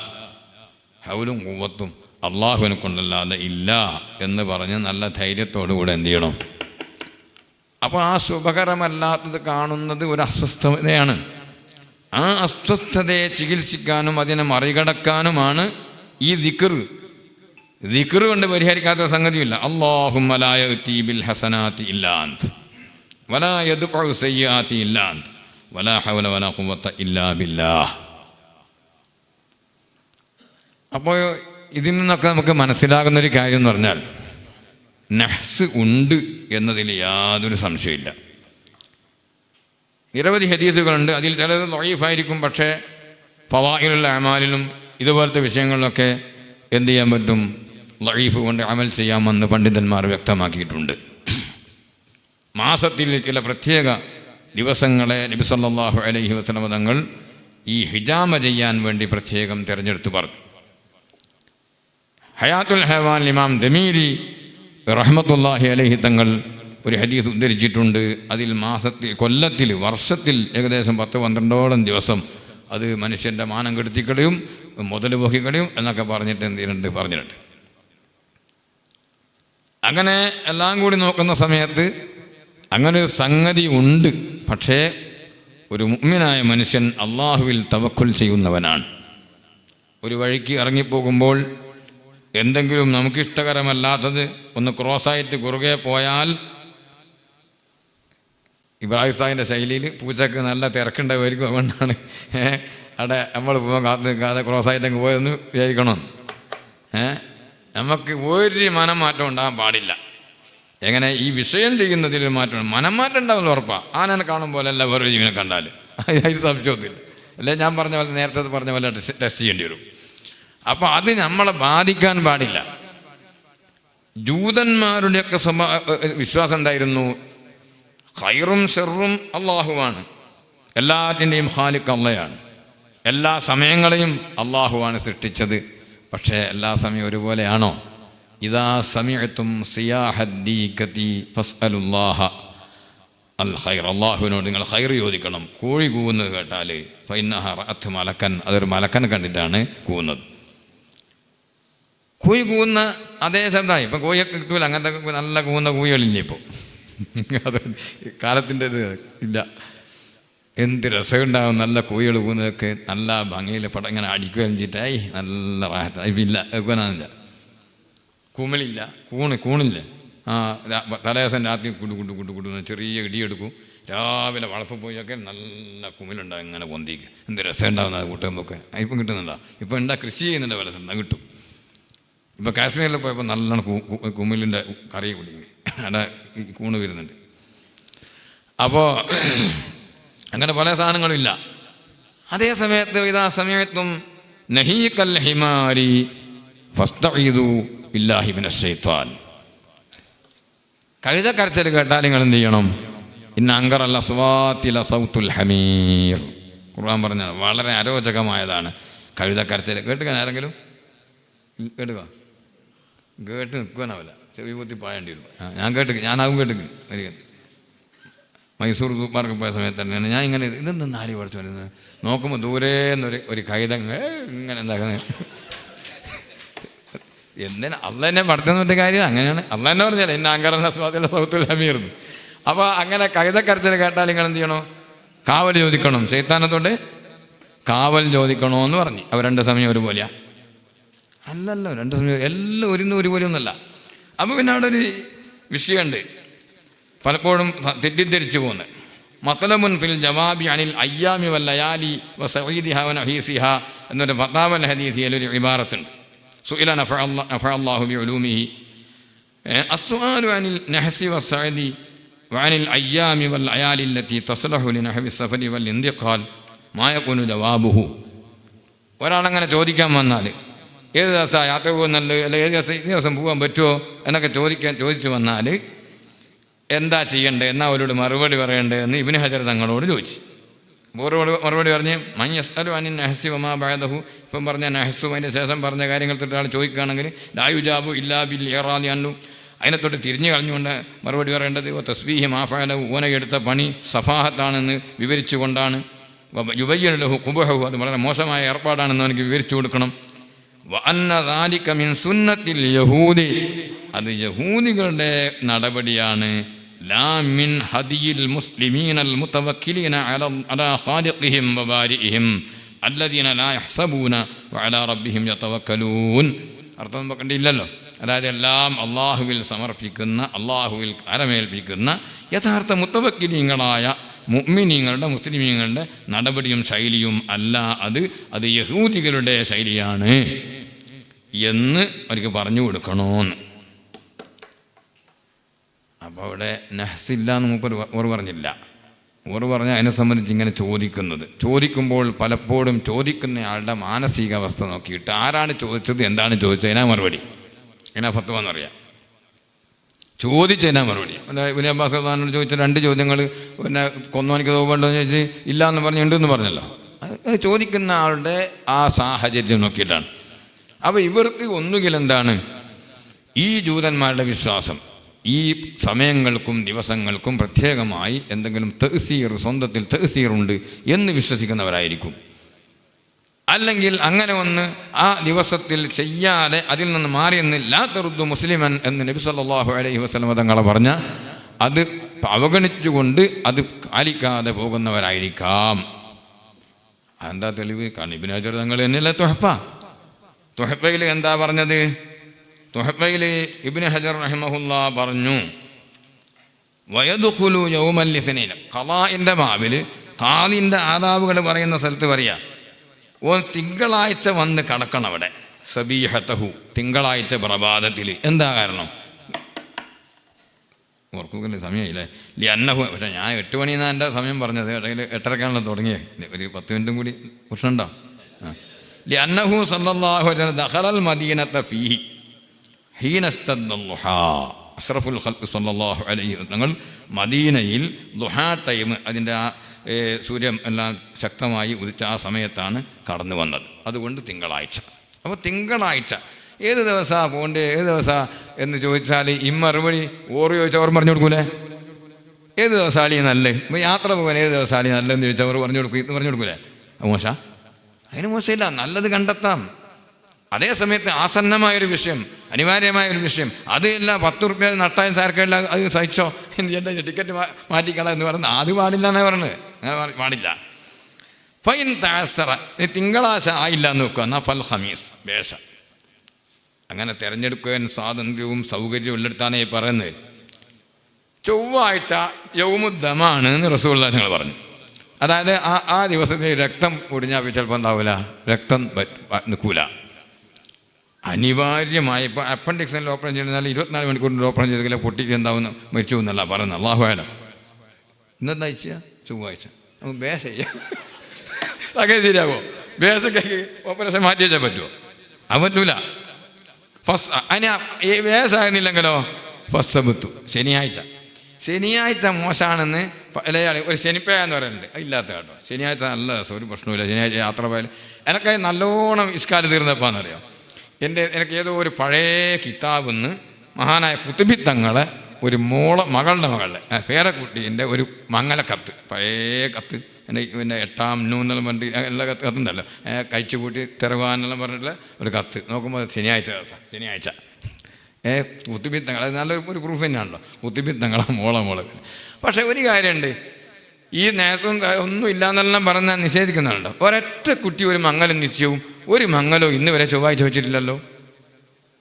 ഹൗലും ഖുവത്തും അള്ളാഹുവിനെ കൊണ്ടല്ലാതെ ഇല്ല എന്ന് പറഞ്ഞ് നല്ല ധൈര്യത്തോടു കൂടെ എന്ത് ചെയ്യണം. അപ്പോൾ ആ ശുഭകരമല്ലാത്തത് കാണുന്നത് ഒരു അസ്വസ്ഥതയാണ്. ആ അസ്വസ്ഥതയെ ചികിത്സിക്കാനും അതിനെ മറികടക്കാനുമാണ് ഈ ദിക്ർ. ദിക്ർ കൊണ്ട് പരിഹരിക്കാത്ത സംഗതിയില്ല. അല്ലാഹുമ്മ ലാ യഅതി ബിൽ ഹസനാതി ഇല്ലാ അൻത വലാ യദ്ഫഉ സയ്യിആതി ഇല്ലാ അൻത വലാ ഹൗല വലാ ഖുവത ഇല്ലാ ബില്ലാഹ്. അപ്പോൾ ഇതിൽ നിന്നൊക്കെ നമുക്ക് മനസ്സിലാകുന്നൊരു കാര്യം എന്ന് പറഞ്ഞാൽ നഹ്സ് ഉണ്ട് എന്നതിൽ യാതൊരു സംശയമില്ല. നിരവധി ഹദീസുകളുണ്ട്, അതിൽ ചിലത് ദഈഫായിരിക്കും, പക്ഷേ ഫളായിലുൽ അമാലിലും ഇതുപോലത്തെ വിഷയങ്ങളിലൊക്കെ എന്ത് ചെയ്യാൻ പറ്റും, ദഈഫ് കൊണ്ട് അമൽ ചെയ്യാമെന്ന് പണ്ഡിതന്മാർ വ്യക്തമാക്കിയിട്ടുണ്ട്. മാസത്തിൽ ചില പ്രത്യേക ദിവസങ്ങളെ നബി സല്ലല്ലാഹു അലൈഹി വസല്ലം തങ്ങൾ ഈ ഹിജാമ ചെയ്യാൻ വേണ്ടി പ്രത്യേകം തിരഞ്ഞെടുത്ത് പറഞ്ഞു. ഹയാത്തുൽ ഹയവാൻ ഇമാം ദമീരി റഹ്മത്തുള്ളാഹി അലൈഹി തങ്ങൾ ഒരു ഹദീസ് ഉദ്ധരിച്ചിട്ടുണ്ട്. അതിൽ കൊല്ലത്തിൽ വർഷത്തിൽ ഏകദേശം 10-12 ദിവസം അത് മനുഷ്യൻ്റെ മാനം കെടുത്തിക്കളയും, മുതൽ പോക്കിക്കളയും എന്നൊക്കെ പറഞ്ഞിട്ടുണ്ട്. അങ്ങനെ എല്ലാം കൂടി നോക്കുന്ന സമയത്ത് അങ്ങനെ ഒരു സംഗതി ഉണ്ട്. പക്ഷേ ഒരു മുഅ്മിനായ മനുഷ്യൻ അള്ളാഹുവിൽ തവക്കുൽ ചെയ്യുന്നവനാണ്. ഒരു വഴിക്ക് ഇറങ്ങിപ്പോകുമ്പോൾ എന്തെങ്കിലും നമുക്കിഷ്ടകരമല്ലാത്തത് ഒന്ന് ക്രോസായിട്ട് കുറുകെ പോയാൽ, ഇബ്രാഹിം സാഹിൻ്റെ ശൈലിയിൽ പൂച്ചക്ക് നല്ല തിരക്കുണ്ടാവുമായിരിക്കും, അതുകൊണ്ടാണ് അവിടെ നമ്മൾ പോകാൻ കാത്തു നിൽക്കാതെ ക്രോസായിട്ടങ്ങ് പോയെന്ന് വിചാരിക്കണമെന്ന്. നമുക്ക് ഒരു മനംമാറ്റം ഉണ്ടാകാൻ പാടില്ല. എങ്ങനെ ഈ വിഷയം ചെയ്യുന്നതിൽ മാറ്റം, മനംമാറ്റം ഉണ്ടാവുന്ന ഉറപ്പാണ്. ആനനെ കാണുമ്പോൾ അല്ല വേറെ ജീവനെ കണ്ടാൽ ഇത് സംശയത്തില്ല. അല്ലെ ഞാൻ പറഞ്ഞ പോലെ, നേരത്തെ പറഞ്ഞ പോലെ ടെസ്റ്റ് ചെയ്യേണ്ടി വരും. അപ്പോൾ അത് നമ്മളെ ബാധിക്കാൻ പാടില്ല. ജൂതന്മാരുടെയൊക്കെ വിശ്വാസം എന്തായിരുന്നു? ഖൈറും ഷർറും അള്ളാഹുവാണ്, എല്ലാറ്റിൻ്റെയും ഖാലിഖ് അള്ളയാണ്, എല്ലാ സമയങ്ങളെയും അള്ളാഹുവാണ് സൃഷ്ടിച്ചത്. പക്ഷേ എല്ലാ സമയവും ഒരുപോലെയാണോ? ഇദാ സമിഅതും സിയാഹദ്ദീകതി ഫസ്അലുല്ലാഹ അൽ ഖൈർ. അള്ളാഹുവിനോട് നിങ്ങൾ ഖൈർ ചോദിക്കണം. കോഴി കൂവുന്നത് കേട്ടാൽ ഫഇന്നഹ റഅത് മലക്കൻ, അതൊരു മലക്കനെ കണ്ടിട്ടാണ് കൂവുന്നത്. കോഴി കൂവുന്ന അതേ ശബ്ദമായി. ഇപ്പം കോഴിയൊക്കെ കിട്ടൂല, അങ്ങനത്തെ നല്ല കൂവുന്ന കോഴികളില്ലേ ഇപ്പോൾ? അത് കാലത്തിൻ്റെ ഇത് ഇല്ല. എന്ത് രസമുണ്ടാകും നല്ല കോഴികൾ കൂവുന്നതൊക്കെ, നല്ല ഭംഗിയിൽ പടം ഇങ്ങനെ അടിക്കുകയും ചെയ്തിട്ടായി നല്ല റാഹത്തായി. ഇല്ല വെക്കാനില്ല, കുമിളില്ല, കൂണില്ല. തലേദിവസം രാത്രി കുടു ചെറിയ ഇടിയെടുക്കും. രാവിലെ വളപ്പ് പോയൊക്കെ നല്ല കുമിലുണ്ടാകും, ഇങ്ങനെ പൊന്തിക്ക്. എന്ത് രസം ഉണ്ടാകുന്നത് കൂട്ടുമ്പോഴൊക്കെ. ഇപ്പം കിട്ടുന്നുണ്ടോ? ഇപ്പം കൃഷി ചെയ്യുന്നുണ്ട്, പല സ്ഥലം കിട്ടും. ഇപ്പം കാശ്മീരിൽ പോയപ്പോൾ നല്ലോണം കുമിലിൻ്റെ കറി കുടിക്കും, അവിടെ കൂണ് വരുന്നുണ്ട്. അപ്പോൾ അങ്ങനെ പല സാധനങ്ങളും ഇല്ല. അതേ സമയത്ത് ഇതാ സമയത്തും നഹീകൽ ഹിമാരി ഫസ്തഈദു ബില്ലാഹി മിനശ് ശൈത്വാൻ. കഴുതക്കരച്ചിൽ കേട്ടാൽ നിങ്ങൾ എന്ത് ചെയ്യണം? ഇന്ന അങ്കറൽ അസ്വാത്തി ലസൗത്തുൽ ഹമീർ. ഖുർആൻ പറഞ്ഞാൽ വളരെ അരോചകമായതാണ് കഴുതക്കരച്ചിൽ. കേട്ടുക്കാൻ ആരെങ്കിലും കേട്ടുക? കേട്ട് നിൽക്കാനാവില്ല, ചെവി കുത്തി പായേണ്ടി വരും. ഞാനാവും കേട്ടിക്ക്. മൈസൂർ സൂപ്പാർക്ക് പോയ സമയത്ത് തന്നെയാണ് ഞാൻ ഇങ്ങനെ ഇതെന്ത് നാടി പഠിച്ചു വരുന്നത് നോക്കുമ്പോൾ ദൂരേന്നൊരു കൈത ഇങ്ങനെ എന്താക്കുന്നത്. എന്തിനാ അള്ളെന്നെ പഠിത്തം കാര്യം അങ്ങനെയാണ്. അള്ളെന്നെ പറഞ്ഞാൽ എന്നെ അങ്കറ സ്വാദില സൗത്തുൽ ഹമീർന്ന്. അപ്പോൾ അങ്ങനെ കഴുതക്കരച്ചിൽ കേട്ടാൽ നിങ്ങൾ എന്ത് ചെയ്യണോ? കാവൽ ചോദിക്കണം. ശൈത്താനത്തോണ്ട് കാവൽ ചോദിക്കണമെന്ന് പറഞ്ഞു. അവർ 2 സമയം ഒരുപോലെയാ? അല്ലല്ലോ, 2 സമയം എല്ലാം ഒരുപോലെ ഒന്നല്ല. അപ്പോൾ പിന്നെ അവിടെ ഒരു വിഷയമുണ്ട്, പലപ്പോഴും തെറ്റിദ്ധരിച്ചു പോകുന്നത്. മത്ലബുൻ ഫിൽ ജവാബി അനിൽ അയ്യാമി വൽ ലയാലി വസഈദിഹ വനഹീസിഹ എന്നൊരു ഫതാവൽ ഹദീസിൽ ഒരു ഇബാറത്തുണ്ട്. സുഇല നഫഅല്ലാഹു ബിഉലൂമിഹി അസ്സുആലു അനിൽ നഹ്സി വസ്സഅദി വഅനിൽ അയ്യാമി വൽ ലയാലി അല്ലതി തസ്ലഹു ലിനഹവി സഫരി വൽ ഇന്തിഖാൽ മാ യകുനു ജവാബുഹു. ഒരാളങ്ങനെ ചോദിക്കാൻ വന്നാൽ ഏത് ദിവസമാണ് യാത്ര പോകുന്നല്ലോ, അല്ലെങ്കിൽ ഏത് ദിവസം പോകാൻ പറ്റുമോ എന്നൊക്കെ ചോദിച്ചു വന്നാൽ എന്താ ചെയ്യേണ്ടത്, എന്നാൽ അവരോട് മറുപടി പറയേണ്ടതെന്ന് ഇബ്നു ഹജർ തങ്ങളോട് ചോദിച്ചു. മറുപടി പറഞ്ഞ് മയ്യസ്അലു അനിൻ നഹ്സി വമാ ബഅദഹു. ഇപ്പം പറഞ്ഞ നഹ്സും അതിൻ്റെ ശേഷം പറഞ്ഞ കാര്യങ്ങൾ തൊട്ടാൾ ചോദിക്കുകയാണെങ്കിൽ ലാ യുജാബു ഇല്ലാ ബിൽ ഇറാദി അൻഹു, അതിനെ തൊട്ട് തിരിഞ്ഞു കളഞ്ഞുകൊണ്ട് മറുപടി പറയേണ്ടത്. തസ്ബീഹി മാ ഫഅല, ഓനയെടുത്ത പണി സഫാഹത്താണെന്ന് വിവരിച്ചുകൊണ്ടാണ്. യുബയ്യിനു ലഹു ഖുബഹു, അത് വളരെ മോശമായ ഏർപ്പാടാണെന്ന് എനിക്ക് വിവരിച്ചു കൊടുക്കണം. വഅന്ന ദാലിക മിൻ സുന്നത്തിൽ യഹൂദി, അത് യഹൂദികളുടെ നടപടിയാണ്. ലാ മിൻ ഹദിയിൽ മുസ്ലിമീനൽ മുതവക്കിലീന അലാ ഖാലിഖിഹിം വബാരിഇഹിം അല്ലദീന ലാ യഹ്സബൂന വഅലാ റബ്ബിഹിം യതവക്കലൂൻ. അർത്ഥം നോക്കണ്ടില്ലല്ലോ. അതായത് എല്ലാം അള്ളാഹുവിൽ സമർപ്പിക്കുന്ന, അള്ളാഹുവിൽ അരമേൽപ്പിക്കുന്ന യഥാർത്ഥ മുത്തവക്കിലീങ്ങളായ മുഅ്മിനീങ്ങളുടെ മുസ്ലിമീങ്ങളുടെ നടപടിയും ശൈലിയും അല്ല, അത് യഹൂദികളുടെ ശൈലിയാണ് എന്ന് അവർക്ക് പറഞ്ഞു കൊടുക്കണമെന്ന്. അപ്പോൾ അവിടെ നഹ്സില്ല എന്ന് മൂപ്പർ ഓർ പറഞ്ഞില്ല. ഓർ പറഞ്ഞാൽ അതിനെ സംബന്ധിച്ച് ഇങ്ങനെ ചോദിക്കുമ്പോൾ പലപ്പോഴും ചോദിക്കുന്നയാളുടെ മാനസികാവസ്ഥ നോക്കിയിട്ട് ആരാണ് ചോദിച്ചത്, എന്താണ് ചോദിച്ചത്, അതിനാ മറുപടി, അതിനാ ഫത്വ എന്നറിയാം. ചോദിച്ചതിനാ മറുപടി. ഇബ്നു അബ്ബാസ് റളിയല്ലാഹു ചോദിച്ച 2 ചോദ്യങ്ങൾ, പിന്നെ കൊന്നോനിക്ക് തോന്നുന്നുണ്ടോ എന്ന് ചോദിച്ച് ഇല്ല എന്ന് പറഞ്ഞുണ്ടെന്ന് പറഞ്ഞല്ലോ. അത് ചോദിക്കുന്ന ആളുടെ ആ സാഹചര്യം നോക്കിയിട്ടാണ്. അപ്പോൾ ഇവർക്ക് ഒന്നുകിൽ എന്താണ് ഈ ജൂതന്മാരുടെ വിശ്വാസം, ഈ സമയങ്ങൾക്കും ദിവസങ്ങൾക്കും പ്രത്യേകമായി എന്തെങ്കിലും തഅ്സീർ, സ്വന്തത്തിൽ തഅ്സീറുണ്ട് എന്ന് വിശ്വസിക്കുന്നവരായിരിക്കും. അല്ലെങ്കിൽ അങ്ങനെ ഒന്ന് ആ ദിവസത്തിൽ ചെയ്യാതെ അതിൽ നിന്ന് മാറിയെന്ന് ലാ തറുദ്ദു മുസ്ലിമൻ എന്ന് നബി സല്ലല്ലാഹു അലൈഹി വസല്ലം തങ്ങളെ പറഞ്ഞ അത് അവഗണിച്ചുകൊണ്ട് അത് പാലിക്കാതെ പോകുന്നവരായിരിക്കാം. എന്താ തെളിവ്? കാരണം ഇബ്നു ഹജർ തങ്ങൾ തന്നെയല്ലേ തുഹഫയിൽ എന്താ പറഞ്ഞത്? തുഹഫയിൽ ഇബ്നു ഹജർ റഹിമഹുല്ലാ പറഞ്ഞു, വയദ്ഖുലു യൗമൽ ഇത്നൈൻ, ഖളാഇന്റെ ബാബിൽ ഖാദിന്റെ ആദാബുകൾ പറയുന്ന സ്ഥലത്ത് പറയാ, തിങ്കളാഴ്ച വന്ന് കടക്കണം അവിടെ, സബീഹതഹു, തിങ്കളാഴ്ച പ്രഭാതത്തിൽ. എന്താ കാരണം? ഓർക്കുകയല്ലേ, സമയമില്ലേ? ലിഅന്നഹു, പക്ഷേ ഞാൻ 8 മണിന്നാണ് എൻ്റെ സമയം പറഞ്ഞത്, ഇടയിൽ 8:30 തുടങ്ങിയത്, ഒരു 10 മിനിറ്റും കൂടി പ്രശ്നമുണ്ടോ? ലിഅന്നഹു സല്ലല്ലാഹു അലൈഹി വസല്ലം ദഖലൽ മദീനത ഫീഹി ഹീന ഇസ്തദ്ദുഹാ, അഷ്റഫുൽ ഖൽഖ് സല്ലല്ലാഹു അലൈഹി വസല്ലം മദീനയിൽ ദുഹാ ടൈം, അതിൻ്റെ ആ സൂര്യൻ എല്ലാം ശക്തമായി ഉദിച്ച ആ സമയത്താണ് കടന്നു വന്നത്. അതുകൊണ്ട് തിങ്കളാഴ്ച. അപ്പോൾ തിങ്കളാഴ്ച ഏത് ദിവസമാണ് പോകേണ്ടത്, ഏത് ദിവസമാണ് എന്ന് ചോദിച്ചാൽ മറുപടി ഓറ് ചോദിച്ചാൽ അവർ പറഞ്ഞു കൊടുക്കൂലേ? ഏത് ദിവസമാണ് നല്ലത്? ഇപ്പോൾ യാത്ര പോകാൻ ഏത് ദിവസമാണ് നല്ലതെന്ന് ചോദിച്ചാൽ അവർ പറഞ്ഞു കൊടുക്കൂലേ? മോശ? അതിന് മോശമില്ല, നല്ലത് കണ്ടെത്താം. അതേ സമയത്ത് ആസന്നമായൊരു വിഷയം, അനിവാര്യമായൊരു വിഷയം, അത് എല്ലാം 10 റുപ്യ നട്ടായും സാർക്കല്ല, അത് സഹിച്ചോ, എൻ്റെ ടിക്കറ്റ് മാറ്റിക്കള എന്ന് പറഞ്ഞാൽ അത് പാടില്ല എന്നാണ് പറഞ്ഞത്. അങ്ങനെ പാടില്ല. ഫൈൻ താസറ, തിങ്കളാഴ്ച ആയില്ല എന്ന് നോക്കുക, എന്നാൽ ഫൽ ഖമീസ്, വേഷ. അങ്ങനെ തിരഞ്ഞെടുക്കാൻ സ്വാതന്ത്ര്യവും സൗകര്യവും ഉള്ളിടത്താണ് പറയുന്നത്. ചൊവ്വാഴ്ച യൗമുദ്ദമാണ് എന്ന് റസൂലുള്ളാഹി ഞങ്ങൾ പറഞ്ഞു. അതായത് ആ ദിവസത്തിൽ രക്തം ഒടിഞ്ഞാൽ ചിലപ്പോൾ എന്താവില്ല, രക്തം നിൽക്കൂല. അനിവാര്യമായി ഇപ്പോൾ അപ്പൻഡിക്സിൽ ഓപ്പറേഷൻ ചെയ്യുന്നാൽ 24 മണിക്കൂറിൻ്റെ ഓപ്പറേഷൻ ചെയ്തെങ്കിൽ പൊട്ടിച്ച് എന്താവുന്ന മരിച്ചു എന്നല്ല പറയുന്നത്. അള്ളാഹു ആയാലും ഇന്നെന്താ ചൊവ്വാഴ്ച നമുക്ക് ബേസ് ചെയ്യാം. അങ്ങനെ ശരിയാകുമോ? ബേസൊക്കെ ഓപ്പറേഷൻ മാറ്റി വെച്ചാൽ പറ്റുമോ? അത് പറ്റൂല. അതിന് ബേസാകുന്നില്ലെങ്കിലോ ഫസ്സബുത്തു, ശനിയാഴ്ച മോശമാണെന്ന് ഇലയാൾ ഒരു ശനിപ്പയ എന്ന് പറയുന്നുണ്ട്. ഇല്ലാത്ത കേട്ടോ, ശനിയാഴ്ച നല്ല രസം, ഒരു പ്രശ്നമില്ല. ശനിയാഴ്ച യാത്ര പോയാൽ എനിക്ക് നല്ലോണം ഇസ്കാല് തീർന്നപ്പോന്നറിയാം. എനിക്ക് ഏതോ ഒരു പഴയ കിതാബിന്ന് മഹാനായ കുത്തുബി തങ്ങളെ ഒരു മകളുടെ പേരക്കുട്ടീൻ്റെ ഒരു മംഗലക്കത്ത്, പഴയ കത്ത്, പിന്നെ 8ാം നൂന്നെല്ലാം പറഞ്ഞിട്ട് എല്ലാ കത്തുണ്ടല്ലോ, കഴിച്ചു കൂട്ടി തെറവാനെല്ലാം പറഞ്ഞിട്ടുള്ള ഒരു കത്ത് നോക്കുമ്പോൾ ശനിയാഴ്ച കുത്തുബി തങ്ങൾ, അത് നല്ലൊരു പ്രൂഫ് തന്നെയാണല്ലോ, കുത്തുബി തങ്ങളെ മോളെ. പക്ഷേ ഒരു കാര്യമുണ്ട്, ഈ നേസവും ഒന്നും ഇല്ലാന്നെല്ലാം പറഞ്ഞാൽ നിഷേധിക്കുന്നുണ്ടോ? ഒരൊറ്റ കുട്ടി ഒരു മംഗലം നിശ്ചയവും ഒരു മംഗലോ ഇന്ന് വരെ ചൊവ്വാഴ്ച വെച്ചിട്ടില്ലല്ലോ.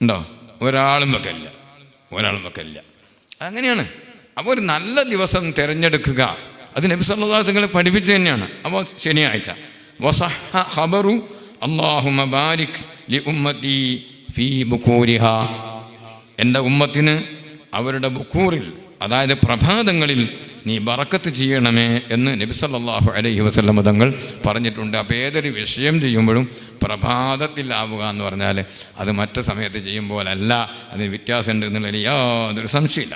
ഉണ്ടോ? ഒരാളും വെക്കില്ല. അങ്ങനെയാണ്. അപ്പോൾ ഒരു നല്ല ദിവസം തിരഞ്ഞെടുക്കുക, അത് നബി സല്ലല്ലാഹു അലൈഹി വസല്ലം പഠിപ്പിച്ചു തന്നെയാണ്. അപ്പോൾ ശനിയാഴ്ച വസഹ ഖബറു അല്ലാഹുമ്മ ബാരിക് ലി ഉമ്മത്തി ഫീ ബുകൂരിഹാ, എൻ്റെ ഉമ്മത്തിന് അവരുടെ ബുക്കൂറിൽ, അതായത് പ്രഭാതങ്ങളിൽ നീ ബറക്കത്ത് ചെയ്യണമേ എന്ന് നബി സല്ലല്ലാഹു അലൈഹി വസല്ലം തങ്ങൾ പറഞ്ഞിട്ടുണ്ട്. അപ്പോൾ ഏതൊരു വിഷയം ചെയ്യുമ്പോഴും പ്രഭാതത്തിലാവുക എന്ന് പറഞ്ഞാൽ അത് മറ്റു സമയത്ത് ചെയ്യുമ്പോഴല്ല, അതിന് വ്യത്യാസമുണ്ട് എന്നുള്ളതിൽ യാതൊരു സംശയമില്ല.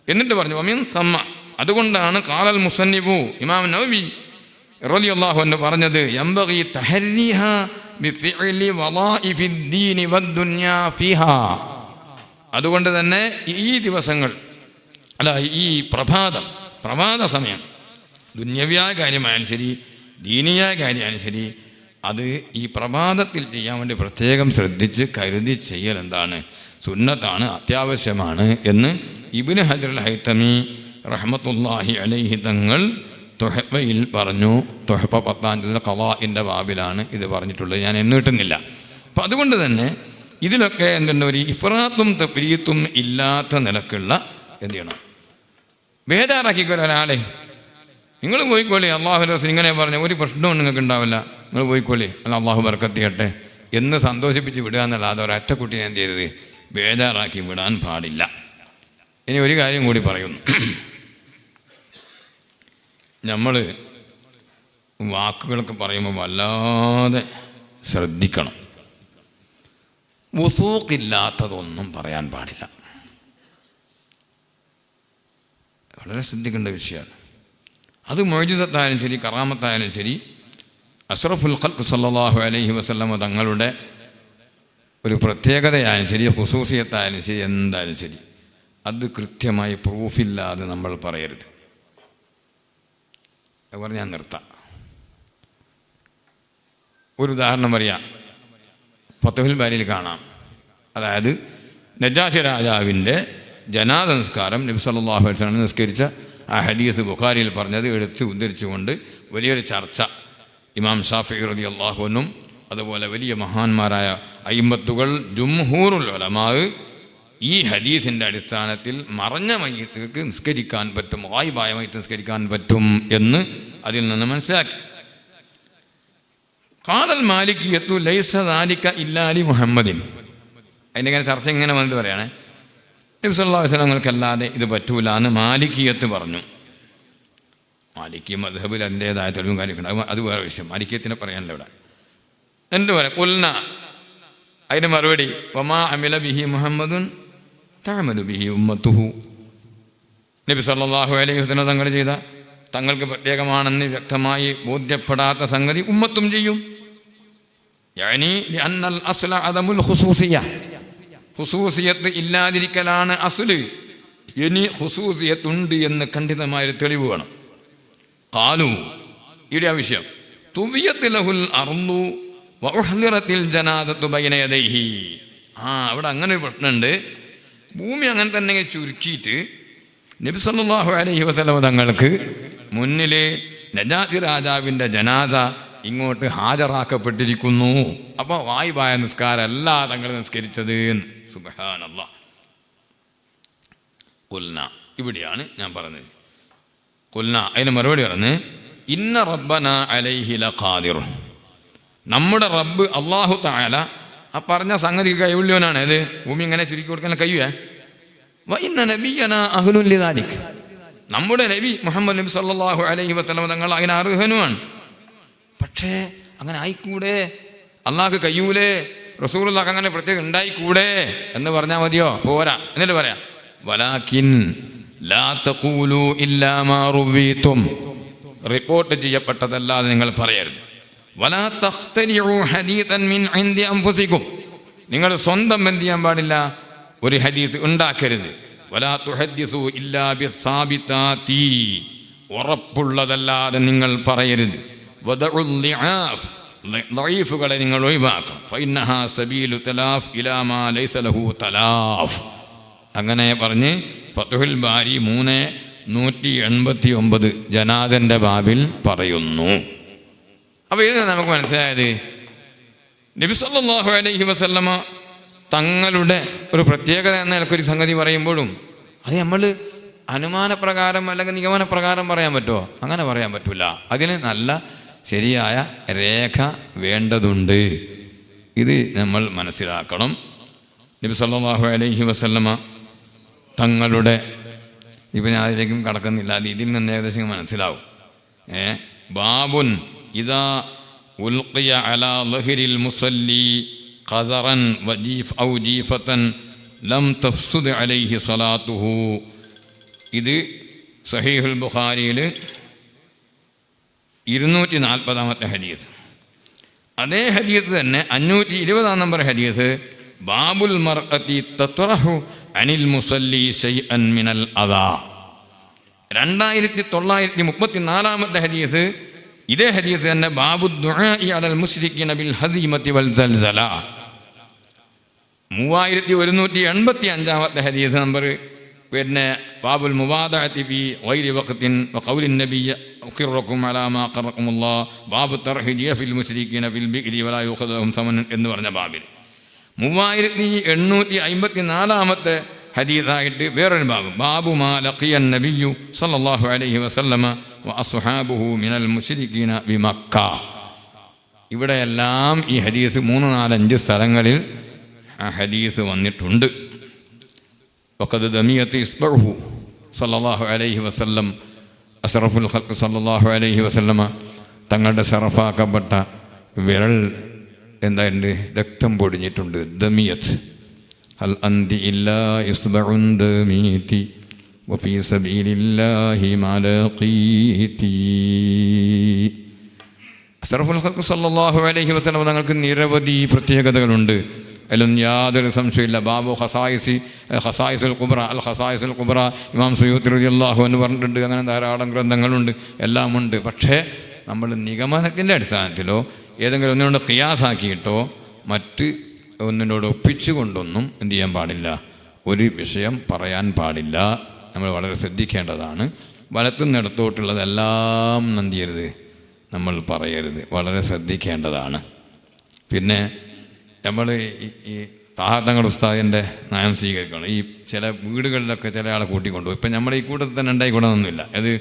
എന്നിട്ട് പറഞ്ഞു വമിൻ സമ്മ, അതുകൊണ്ടാണ് ഖാലൽ മുസന്നിഫു ഇമാം നവവി റളിയല്ലാഹു അൻഹു പറഞ്ഞത് യംബഗി തഹരീഹാ ബിഫിഅലി വളാഇഫിദ്ദീനി വദ്ദുനിയാ ഫീഹാ. അതുകൊണ്ട് തന്നെ ഈ ദിവസങ്ങൾ, അല്ല ഈ പ്രഭാത സമയം, ദുന്യവ്യായ കാര്യമായാലും ശരി ദീനിയായ കാര്യമായാലും ശരി, അത് ഈ പ്രഭാതത്തിൽ ചെയ്യാൻ വേണ്ടി പ്രത്യേകം ശ്രദ്ധിച്ച് കരുതി ചെയ്യൽ എന്താണ്, സുന്നത്താണ്, അത്യാവശ്യമാണ് എന്ന് ഇബ്നു ഹജറുൽ ഹൈതമി റഹ്മത്തുള്ളാഹി അലൈഹി തങ്ങൾ തുഹഫയിൽ പറഞ്ഞു. തുഹഫ 10ാം ഖളാഇൻ്റെ ബാബിലാണ് ഇത് പറഞ്ഞിട്ടുള്ളത്, ഞാൻ എണ്ണിട്ടുന്നില്ല. അപ്പം അതുകൊണ്ട് തന്നെ ഇതിലൊക്കെ എന്തുണ്ട്, ഒരു ഇഫ്രാത്തും തഫ്രീത്തും ഇല്ലാത്ത നിലക്കുള്ള എന്ത് ചെയ്യണം, ബേജാറാക്കിക്കൊരു ഒരാളെ നിങ്ങൾ പോയിക്കോളി, അള്ളാഹു റസൂൽ ഇങ്ങനെ പറഞ്ഞ ഒരു പ്രശ്നവും നിങ്ങൾക്ക് ഉണ്ടാവില്ല, നിങ്ങൾ പോയിക്കോളി, അല്ല അള്ളാഹു ബർക്കത്ത് ചെയ്യട്ടെ എന്ന് സന്തോഷിപ്പിച്ച് വിടുക എന്നല്ലാതെ ഒരൊറ്റ കുട്ടിയെ എന്ത് ചെയ്തത് ബേജാറാക്കി വിടാൻ പാടില്ല. ഇനി ഒരു കാര്യം കൂടി പറയുന്നു. നമ്മൾ വാക്കുകളൊക്കെ പറയുമ്പോൾ വല്ലാതെ ശ്രദ്ധിക്കണം. വുസൂഖില്ലാത്തതൊന്നും പറയാൻ പാടില്ല. വളരെ ശ്രദ്ധിക്കേണ്ട വിഷയമാണ്. അത് മുഅ്ജിസത്തായാലും ശരി, കറാമത്തായാലും ശരി, അഷ്റഫുൽ ഖൽഖ് സല്ലല്ലാഹു അലൈഹി വസല്ലമ തങ്ങളുടെ ഒരു പ്രത്യേകതയായാലും ശരി, ഖുസൂസിയത്തായാലും ശരി, എന്തായാലും ശരി, അത് കൃത്യമായി പ്രൂഫില്ലാതെ നമ്മൾ പറയരുത്. അത് പറഞ്ഞ് ഞാൻ നിർത്താം. ഒരു ഉദാഹരണം പറയാം. ഫത്ഹുൽ ബാരിയിൽ കാണാം. അതായത് നജാശി രാജാവിൻ്റെ ജനാസ നിസ്കാരം നബി സല്ലല്ലാഹു അലൈഹി വസല്ലം നിസ്കരിച്ച ആ ഹദീസ് ബുഖാരിയിൽ പറഞ്ഞത് എടുത്ത് ഉദ്ധരിച്ചുകൊണ്ട് വലിയൊരു ചർച്ച ഇമാം ഷാഫിഈ റളിയല്ലാഹു അൻഹും അതുപോലെ വലിയ മഹാന്മാരായ അയിമ്മത്തുകൾ ജുംഹൂറുൽ ഉലമാ ഈ ഹദീസിൻ്റെ അടിസ്ഥാനത്തിൽ മറഞ്ഞ മയ്യിത്ത് നിസ്കരിക്കാൻ പറ്റും, ഗായിബായ മയ്യിത്ത് നിസ്കരിക്കാൻ പറ്റും എന്ന് അതിൽ നിന്ന് മനസ്സിലാക്കി. ഖാലൽ മാലിക്കിയത്തു ലൈസ ദാലിക ഇല്ലാ ലി മുഹമ്മദിൻ. അതിൻ്റെ ഇങ്ങനെ ചർച്ച ഇങ്ങനെ വന്നിട്ട് പറയുകയാണെ, നബി സല്ലല്ലാഹു അലൈഹി വസല്ലം അല്ലാതെ ഇത് പറ്റൂല എന്ന് മാലിക്കിയത്ത് പറഞ്ഞു. മാലിക്കി മദ്ഹബിൽ അതിൻ്റേതായ തെളിവും കാര്യമൊക്കെ, അത് വേറെ വിഷയം. മാലിക്കിയത്തിനെ പറയാനല്ല ഇവിടെ. എന്ത് പറയാം? ഖുൽന, അതിന് മറുപടി വമാ അമില ബിഹി മുഹമ്മദുൻ തഅമലു ബിഹി ഉമ്മത്തുഹു. നബി സല്ലല്ലാഹു അലൈഹി വസല്ലം തങ്ങൾ ചെയ്ത തങ്ങൾക്ക് പ്രത്യേകമാണെന്ന് വ്യക്തമായി ബോധ്യപ്പെടാത്ത സംഗതി ഉമ്മത്തും ചെയ്യും. യഅനി ലിഅന്നൽ അസ്ല അദമുൽ ഖുസൂസിയ്യ, ഖുസൂസിയത്ത് ഇല്ലാതിരിക്കലാണ് അസ്ല്. ഇനി ഖുസൂസിയത്തുണ്ട് എന്ന് ഖണ്ഡിതമായൊരു തെളിവ് വേണം. ഖാലു, ഇവിടെ ആ വിഷയം, തുവിയത്ത് ലഹുൽ അർളു വഉഹ്ദിറത്തിൽ ജനാസത്തു ബൈന യദൈഹി. അവിടെ അങ്ങനെ ഒരു പ്രശ്നമുണ്ട്. ഭൂമി അങ്ങനെ തന്നെ ചുരുക്കിയിട്ട് നബി സല്ലല്ലാഹു അലൈഹി വസല്ലം തങ്ങൾക്ക് മുന്നിൽ നജാശി രാജാവിൻ്റെ ജനാസ ഇങ്ങോട്ട് ഹാജരാക്കപ്പെട്ടിരിക്കുന്നു. അപ്പോൾ വായിബായ നിസ്കാരമല്ല തങ്ങൾ നിസ്കരിച്ചത്. സുബ്ഹാനല്ലാഹ്. ഖുൽന, ഇവിടെയാണ് ഞാൻ പറഞ്ഞത്. ഖുൽന, അതിന് മറുപടി പറഞ്ഞ് ഇന്ന റബ്ബന അലൈഹി ലഖാദിർ. നമ്മുടെ റബ്ബ് അല്ലാഹു തആല ആ പറഞ്ഞ സംഗതി കഴിവുള്ളവനാണ്. അത് ഭൂമി ഇങ്ങനെ ചുരുക്കി കൊടുക്കാൻ കഴിയുവേ. വ ഇന്ന നബിയനാ അഹ്ലുൻ ലിദാലിക്. നമ്മുടെ നബി മുഹമ്മദ് നബി സല്ലല്ലാഹു അലൈഹി വസല്ലം തങ്ങൾ അതിന് അർഹനുമാണ്. പക്ഷേ അങ്ങനെ ആയിക്കൂടെ? അള്ളാഹ്ക്ക് കഴിയൂലേ? റസൂലുള്ളാഹ് അങ്ങനെ പ്രത്യേകം ഉണ്ടായിക്കൂടെ എന്ന് പറഞ്ഞാൽ മതിയോ? പോരാ. എന്നിട്ട് പറയാം വലാകിൻ ലാ തഖൂലു ഇല്ലാ മാ റുവീതും. റിപ്പോർട്ട് ചെയ്യപ്പെട്ടതല്ലാതെ നിങ്ങൾ പറയരുത്. വലാ തഖ്തലിഉ ഹദീസൻ മിൻ ഇൻദി അൻഫുസികും. നിങ്ങൾ സ്വന്തം എന്ത് ചെയ്യാൻ പാടില്ല? ഒരു ഹദീസ് ഉണ്ടാക്കരുത്. വലാ തുഹദ്ദിസു ഇല്ലാ ബിസാബിതാതി. ഉറപ്പുള്ളതല്ലാതെ നിങ്ങൾ പറയരുത്. വദഉൽ ളിആഫ്. ളഈഫുകളെ നിങ്ങൾ ഒഴിവാക്കണം. ഫഇന്നഹാ സബീലു തലാഫ് ഇലാ മാ ലൈസ ലഹു തലാഫ്. അങ്ങനെ പറഞ്ഞ് ഫത്ഹുൽ ബാരി 3:189 ജനാസൻ്റെ ബാബിൽ പറയുന്നു. അപ്പോൾ ഇത് നമുക്ക് മനസ്സിലായത് നബി സല്ലല്ലാഹു അലൈഹി വസല്ലമ തങ്ങളുടെ ഒരു പ്രത്യേകത എന്ന നിലക്കൊരു സംഗതി പറയുമ്പോഴും അത് നമ്മൾ അനുമാനപ്രകാരം അല്ലെങ്കിൽ നിഗമനപ്രകാരം പറയാൻ പറ്റുമോ? അങ്ങനെ പറയാൻ പറ്റില്ല. അതിന് നല്ല ശരിയായ രേഖ വേണ്ടതുണ്ട്. ഇത് നമ്മൾ മനസ്സിലാക്കണം. നബി സല്ലല്ലാഹു അലൈഹി വസല്ലമ തങ്ങളുടെ, ഇപ്പം ഞാൻ അതിലേക്കും കടക്കുന്നില്ല, അത് ഇതിൽ നിന്ന് ഏകദേശം മനസ്സിലാവും. ബാബുൻ ഇദാ ഉൽഖിയ അലാ ലഹ്രിൽ മുസല്ലി ഖദറൻ വജീഫ് ഔ ജീഫതൻ ലം തഫ്സുദ് അലൈഹി സ്വലാത്തുഹു. ഇത് സഹീഹുൽ ബുഖാരിയിൽ 240 ഹദീസ്. അതേ ഹദീസ് തന്നെ 520 നമ്പർ ഹദീസ് ബാബുൽ മർഅത്തി തത്റഹു അനിൽ മുസല്ലി ശൈഅൻ മിനൽ അദാ. 2934 ഹദീസ് ഇതേ ഹദീസ് തന്നെ ബാബു ദുആഇ അലൽ മുശ്രിക്കീന ബിൽ ഹസീമത്തി വൽ സൽസല. 3185 ഹദീസ് നമ്പർ പിന്നെ ബാബുൽ മുവാദഅത്തി ബി ഗൈരി വഖ്തിൻ വഖൗലിൻ നബിയ്യ ഉഖിറക്കും അലാ മാ ഖറകുമുല്ലാഹ് ബാബു തർഹിജിയ ഫിൽ മുശ്രിക്കീന ഫിൽ ബിഗ്രി വലാ യുഖദുഹും സമൻ എന്ന് പറഞ്ഞ ബാബിൽ 3854 ഹദീസായിട്ട് വേറൊരു ബാബു ബാബു മാ ലഖിയൻ നബിയ്യു സല്ലല്ലാഹു അലൈഹി വസല്ലമ വഅസ്ഹാബുഹു മിനൽ മുശ്രികീന ബിമക്ക. ഇവിടെയെല്ലാം ഈ ഹദീസ് 3, 4, 5 സ്ഥലങ്ങളിൽ ആ ഹദീസ് വന്നിട്ടുണ്ട്. വഖദ് ദമിയത്ത് ഇസ്ബഉഹു സല്ലല്ലാഹു അലൈഹി വസല്ലം, അസ്റഫുൽ ഖൽഖ് സല്ലല്ലാഹു അലൈഹി വസല്ലമ തങ്ങളുടെ ശറഫാക്കപ്പെട്ട വിരൽ എന്തായിട്ടുണ്ട്, രക്തം പൊടിഞ്ഞിട്ടുണ്ട്. ദമിയത്ത് ഹൽ അന്തി ഇല്ലാ ഇസ്ബഉൻ ദമീതി വഫീ സബീലില്ലാഹി മലഖീതി. അസ്റഫുൽ ഖൽഖ് സല്ലല്ലാഹു അലൈഹി വസല്ലം തങ്ങൾക്ക് നിരവധി പ്രത്യേകതകളുണ്ട്, അതിലൊന്നും യാതൊരു സംശയമില്ല. ബാബു ഖസായിസുൽ ഖുബ്ര, അൽ ഖസായിസുൽ ഖുബ്ര ഇമാം സുയൂത്തി റളിയല്ലാഹു അൻഹു പറഞ്ഞിട്ടുണ്ട്. അങ്ങനെ ധാരാളം ഗ്രന്ഥങ്ങളുണ്ട്, എല്ലാമുണ്ട്. പക്ഷേ നമ്മൾ നിഗമനത്തിൻ്റെ അടിസ്ഥാനത്തിലോ ഏതെങ്കിലും ഒന്നിനോട് ഖിയാസാക്കിയിട്ടോ മറ്റ് ഒന്നിനോട് ഒപ്പിച്ചുകൊണ്ടൊന്നും എന്ത് ചെയ്യാൻ പാടില്ല, ഒരു വിഷയം പറയാൻ പാടില്ല. നമ്മൾ വളരെ ശ്രദ്ധിക്കേണ്ടതാണ്. വലത്തുനിന്നിടത്തോട്ടുള്ളതെല്ലാം എന്ത് ചെയ്യരുത്, നമ്മൾ പറയരുത്, വളരെ ശ്രദ്ധിക്കേണ്ടതാണ്. പിന്നെ നമ്മൾ ഈ താഹത്തങ്ങൾ ഉസ്താദിൻ്റെ നയം സ്വീകരിക്കണം. ഈ ചില വീടുകളിലൊക്കെ ചില ആളെ കൂട്ടിക്കൊണ്ടുപോകും. ഇപ്പം നമ്മൾ ഈ കൂട്ടത്തിൽ തന്നെ ഉണ്ടായിക്കൂടണമെന്നില്ല, അത്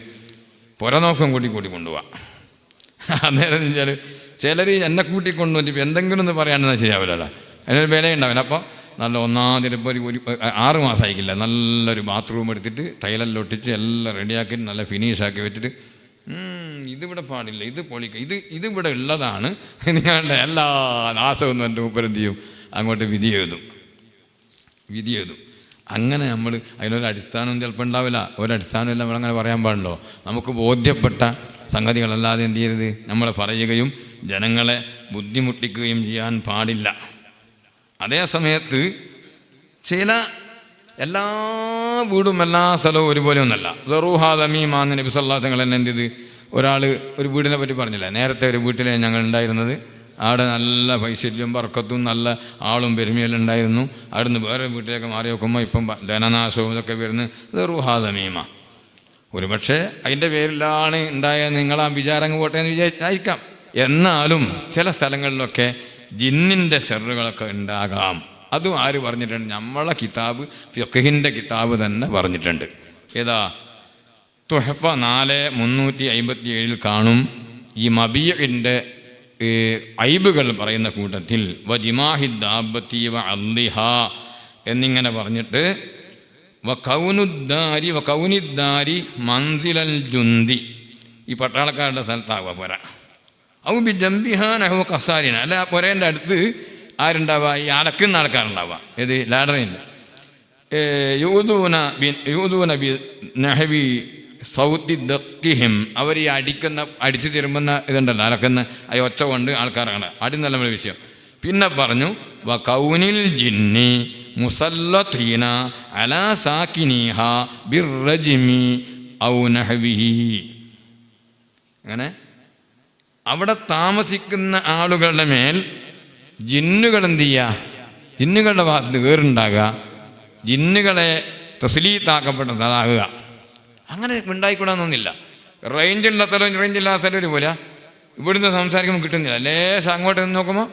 പുറനോക്കം കൂട്ടിക്കൊണ്ടുപോവാം. അന്നേരം വെച്ചാൽ ചിലർ എന്നെ കൂട്ടിക്കൊണ്ടുപോയി എന്തെങ്കിലും ഒന്ന് പറയാണ്ടെന്നാൽ ശരിയാവില്ലല്ലോ, അതിനൊരു വിലയുണ്ടാവില്ല. അപ്പോൾ നല്ല ഒന്നാമതിലിപ്പോൾ ഒരു 6 മാസമായിക്കില്ല, നല്ലൊരു ബാത്റൂം എടുത്തിട്ട് ടൈലെല്ലാം ഒട്ടിച്ച് എല്ലാം റെഡിയാക്കി നല്ല ഫിനിഷാക്കി വെച്ചിട്ട് ഇതിവിടെ പാടില്ല, ഇത് പൊളിക്കുക, ഇതിവിടെ ഉള്ളതാണ്, നിങ്ങളുടെ എല്ലാ നാശമൊന്നും എൻ്റെ മൂപ്പരെന്ത് ചെയ്യും, അങ്ങോട്ട് വിധി എഴുതും. അങ്ങനെ നമ്മൾ അതിനൊരു അടിസ്ഥാനം ചിലപ്പോൾ ഉണ്ടാവില്ല, ഒരടിസ്ഥാനമില്ല. നമ്മളങ്ങനെ പറയാൻ പാടുള്ളൂ. നമുക്ക് ബോധ്യപ്പെട്ട സംഗതികളല്ലാതെ എന്ത് ചെയ്യരുത്, നമ്മൾ പറയുകയും ജനങ്ങളെ ബുദ്ധിമുട്ടിക്കുകയും ചെയ്യാൻ പാടില്ല. അതേ സമയത്ത് എല്ലാ വീടും എല്ലാ സ്ഥലവും ഒരുപോലെ ഒന്നല്ല. ദറൂഹാ ദമീമാന്ന് നബി സല്ലല്ലാഹു അലൈഹി വസല്ലം എന്ത് ചെയ്ത്, ഒരാൾ ഒരു വീടിനെ പറ്റി പറഞ്ഞില്ല, നേരത്തെ ഒരു വീട്ടിലെ ഞങ്ങൾ ഉണ്ടായിരുന്നത്, അവിടെ നല്ല പൈശല്യം ബർക്കത്തും നല്ല ആളും പെരുമയെല്ലാം ഉണ്ടായിരുന്നു. അവിടുന്ന് വേറെ വീട്ടിലേക്ക് മാറി നോക്കുമ്പോൾ ഇപ്പം ധനനാശവും ഇതൊക്കെ വരുന്നത് ദറൂഹാ ദമീമ. ഒരു പക്ഷേ അതിൻ്റെ പേരിലാണ് ഉണ്ടായത്, നിങ്ങളാ വിചാരം പോട്ടെ എന്ന് വിചാരിക്കാം. എന്നാലും ചില സ്ഥലങ്ങളിലൊക്കെ ജിന്നിൻ്റെ ഷർറുകളൊക്കെ ഉണ്ടാകാം. അതും ആര് പറഞ്ഞിട്ടുണ്ട്? നമ്മളെ കിതാബ്, ഫിഖ്ഹിൻ്റെ കിതാബ് തന്നെ പറഞ്ഞിട്ടുണ്ട്. ഏതാ? തുഹഫ 4/357 കാണും. ഈ മബീഇൻ്റെ ഐബുകൾ പറയുന്ന കൂട്ടത്തിൽ വജിമാഹിദ്ദാബത്തി വഅല്ലിഹ എന്നിങ്ങനെ പറഞ്ഞിട്ട് വകൗനിദ്ദാരി മൻസിലൽ ജുന്തി, ഈ പട്ടാളക്കാരുടെ സ്ഥലത്താവുക പോരാ. ഔ ബി ജംബിഹാനഹു കസാരിന, അല്ല പുരേൻ്റെ അടുത്ത് ആരുണ്ടാവുക, ഈ അലക്കുന്ന ആൾക്കാരുണ്ടാവുക. ഏത്? ലാഡറില്ല. യൂദൂന ബി നഹവി സൗത്തി ദക്കിഹിം, അവർ ഈ അടിച്ച് തിരുമ്പുന്ന ഇതുണ്ടല്ലോ, അലക്കുന്ന ആ ഒച്ച കൊണ്ട് ആൾക്കാരാണ് അടിന്നല്ല നമ്മുടെ വിഷയം. പിന്നെ പറഞ്ഞു വ കൗനിൽ ജിന്നി മുസല്ലത്തീന അലാ സാക്കിനീഹ ബിർറജ്മി ഔ നഹവിഹി. അങ്ങനെ അവിടെ താമസിക്കുന്ന ആളുകളുടെ മേൽ ജിന്നുകൾ എന്ത് ചെയ്യുക, ജിന്നുകളുടെ ഭാഗത്ത് കയറുണ്ടാകുക, ജിന്നുകളെ തസ്ലീത്താക്കപ്പെട്ടതാകുക. അങ്ങനെ ഉണ്ടായിക്കൂടാന്നൊന്നുമില്ല. റേഞ്ചില്ലാത്ത ഒരുപോലെ ഇവിടുന്ന് സംസാരിക്കുമ്പോൾ കിട്ടുന്നില്ല. ലേശം അങ്ങോട്ട് നിന്ന് നോക്കുമ്പോൾ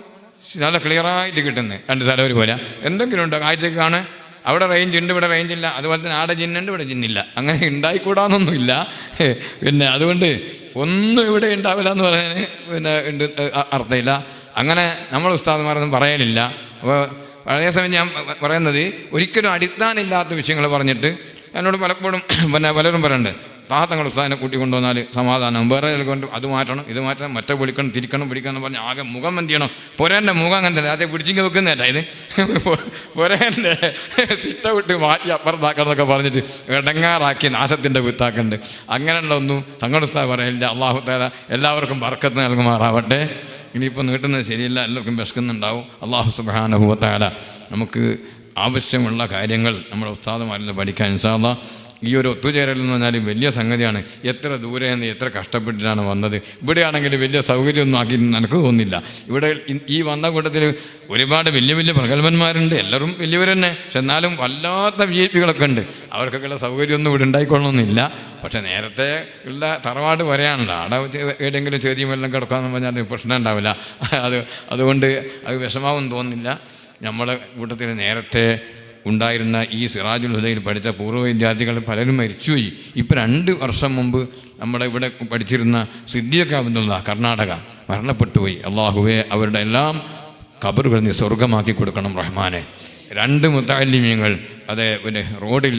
നല്ല ക്ലിയറായിട്ട് കിട്ടുന്നത് 2 സ്ഥലം ഒരുപോലെ. എന്തെങ്കിലും ഉണ്ടോ കാഴ്ചക്ക് കാണാൻ? അവിടെ റേഞ്ച് ഉണ്ട്, ഇവിടെ റേഞ്ച് ഇല്ല. അതുപോലെ തന്നെ ആടെ ജിന്നുണ്ട്, ഇവിടെ ജിന്നില്ല. അങ്ങനെ ഉണ്ടായിക്കൂടാന്നൊന്നുമില്ല. പിന്നെ അതുകൊണ്ട് ഒന്നും ഇവിടെ ഉണ്ടാവില്ല എന്ന് പറയാൻ പിന്നെ ഉണ്ട് അർത്ഥമില്ല. അങ്ങനെ നമ്മൾ ഉസ്താദുമാരൊന്നും പറയലില്ല. അപ്പോൾ അതേസമയം ഞാൻ പറയുന്നത്, ഒരിക്കലും അടിസ്ഥാനമില്ലാത്ത വിഷയങ്ങൾ പറഞ്ഞിട്ട് എന്നോട് പലപ്പോഴും പിന്നെ പലരും പറയുന്നുണ്ട്, താത്തങ്ങൾ ഉസ്താദിനെ കൂട്ടിക്കൊണ്ടുവന്നാൽ സമാധാനം, വേറെ കൊണ്ട് അത് മാറ്റണം, ഇത് മാറ്റണം, മറ്റേ വിളിക്കണം, തിരിക്കണം, പിടിക്കണം എന്ന് പറഞ്ഞാൽ ആകെ മുഖം എന്ത് ചെയ്യണം, പുരേൻ്റെ മുഖം അങ്ങനെ തന്നെ അതേ പിടിച്ചിങ്ങ് വെക്കുന്നതല്ല. ഇത് പുരേൻ്റെ സിറ്റ വിട്ട് മാറ്റി അപ്പുറത്താക്കണമെന്നൊക്കെ പറഞ്ഞിട്ട് ഇടങ്ങാറാക്കി നാശത്തിൻ്റെ വിത്താക്കുന്നുണ്ട്. അങ്ങനെയുള്ള ഒന്നും തങ്ങളുടെ ഉസ്താദ് പറയില്ല. അള്ളാഹു തആല എല്ലാവർക്കും ബർക്കത്ത് നൽകുമാറാവട്ടെ. ഇനിയിപ്പോൾ നീട്ടുന്നത് ശരിയല്ല, എല്ലാവർക്കും വിശക്കുന്നുണ്ടാവും. അള്ളാഹു സുബ്ഹാനഹു വ തആല നമുക്ക് ആവശ്യമുള്ള കാര്യങ്ങൾ നമ്മുടെ ഉസ്താദുമാരിൽ നിന്ന് പഠിക്കാൻ ഇൻഷാ അല്ലാഹ്. ഈ ഒരു ഒത്തുചേരൽ എന്ന് പറഞ്ഞാൽ വലിയ സംഗതിയാണ്. എത്ര ദൂരെ നിന്ന് എത്ര കഷ്ടപ്പെട്ടിട്ടാണ് വന്നത്. ഇവിടെയാണെങ്കിൽ വലിയ സൗകര്യമൊന്നും ആക്കി എനിക്ക് തോന്നുന്നില്ല. ഇവിടെ ഈ വന്ന കൂട്ടത്തിൽ ഒരുപാട് വലിയ വലിയ പ്രഗത്ഭന്മാരുണ്ട്, എല്ലാവരും വലിയവർ തന്നെ. പക്ഷെ എന്നാലും വല്ലാത്ത VIP-കളൊക്കെ ഉണ്ട്. അവർക്കൊക്കെയുള്ള സൗകര്യമൊന്നും ഇവിടെ ഉണ്ടായിക്കൊള്ളണമെന്നില്ല. പക്ഷെ നേരത്തെ ഉള്ള തറവാട് വരെയാണല്ലോ. അവിടെ ഏതെങ്കിലും ചെറിയ വെള്ളം കിടക്കാമെന്ന് പറഞ്ഞാൽ അത് പ്രശ്നം ഉണ്ടാവില്ല. അതുകൊണ്ട് അത് വിഷമാവെന്ന് തോന്നുന്നില്ല. നമ്മുടെ കൂട്ടത്തിൽ നേരത്തെ ഉണ്ടായിരുന്ന ഈ സിറാജുൽ ഹുദയിൽ പഠിച്ച പൂർവ്വ വിദ്യാർത്ഥികൾ പലരും മരിച്ചുപോയി. ഇപ്പോൾ 2 വർഷം മുമ്പ് നമ്മുടെ ഇവിടെ പഠിച്ചിരുന്ന സിദ്ദീഖ് അബ്ദുള്ള കർണാടക മരണപ്പെട്ടുപോയി. അള്ളാഹുവേ അവരുടെ എല്ലാം ഖബറുകൾ നീ സ്വർഗമാക്കി കൊടുക്കണം റഹ്മാനെ. 2 മുത്തഅല്ലിമീങ്ങൾ റോഡിൽ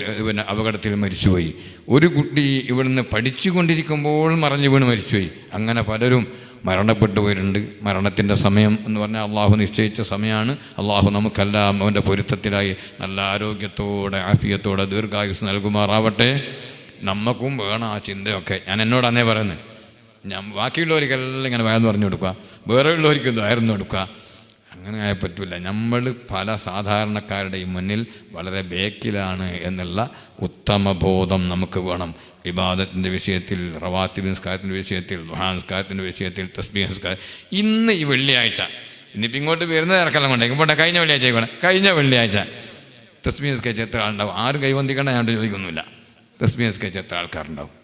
അപകടത്തിൽ മരിച്ചുപോയി. ഒരു കുട്ടി ഇവിടുന്ന് പഠിച്ചുകൊണ്ടിരിക്കുമ്പോൾ മറിഞ്ഞു വീണ് മരിച്ചുപോയി. അങ്ങനെ പലരും മരണപ്പെട്ടു പോയിട്ടുണ്ട്. മരണത്തിൻ്റെ സമയം എന്ന് പറഞ്ഞാൽ അള്ളാഹു നിശ്ചയിച്ച സമയമാണ്. അള്ളാഹു നമുക്കെല്ലാം അവൻ്റെ പൊരുത്തത്തിലായി നല്ല ആരോഗ്യത്തോടെ ആഫിയത്തോടെ ദീർഘായുസ് നൽകുമാറാവട്ടെ. നമുക്കും വേണം ആ ചിന്തയൊക്കെ. ഞാൻ എന്നോടന്നേ പറയുന്നത്, ഞാൻ ബാക്കിയുള്ളവർക്കെല്ലാം ഇങ്ങനെ വയന്ന് പറഞ്ഞു കൊടുക്കുക, വേറെ ഉള്ളവർക്ക് വയർന്നു കൊടുക്കുക, അങ്ങനെ ആയാൽ പറ്റില്ല. നമ്മൾ പല സാധാരണക്കാരുടെയും മുന്നിൽ വളരെ ബേക്കിലാണ് എന്നുള്ള ഉത്തമ ബോധം നമുക്ക് വേണം. ഇബാദത്തിൻ്റെ വിഷയത്തിൽ, റവാത്തിബ് നിസ്കാരത്തിൻ്റെ വിഷയത്തിൽ, ദുഹാ നിസ്കാരത്തിൻ്റെ വിഷയത്തിൽ, തസ്ബീഹ് നിസ്കാരം. ഇന്ന് ഈ വെള്ളിയാഴ്ച, ഇന്നിപ്പോൾ ഇങ്ങോട്ട് വരുന്നത് ഇറക്കെല്ലാം കൊണ്ടേക്കും പോട്ടെ, കഴിഞ്ഞ വെള്ളിയാഴ്ച ആയിക്കോട്ടെ, കഴിഞ്ഞ വെള്ളിയാഴ്ച തസ്ബീഹ് നിസ്കരിച്ച് എത്ര ആളുണ്ടാവും? ആരും കൈവന്തിക്കണ്ട, ഞാൻ ചോദിക്കൊന്നുമില്ല. തസ്ബീഹ് നിസ്കരിച്ച് എത്ര ആൾക്കാരുണ്ടാവും?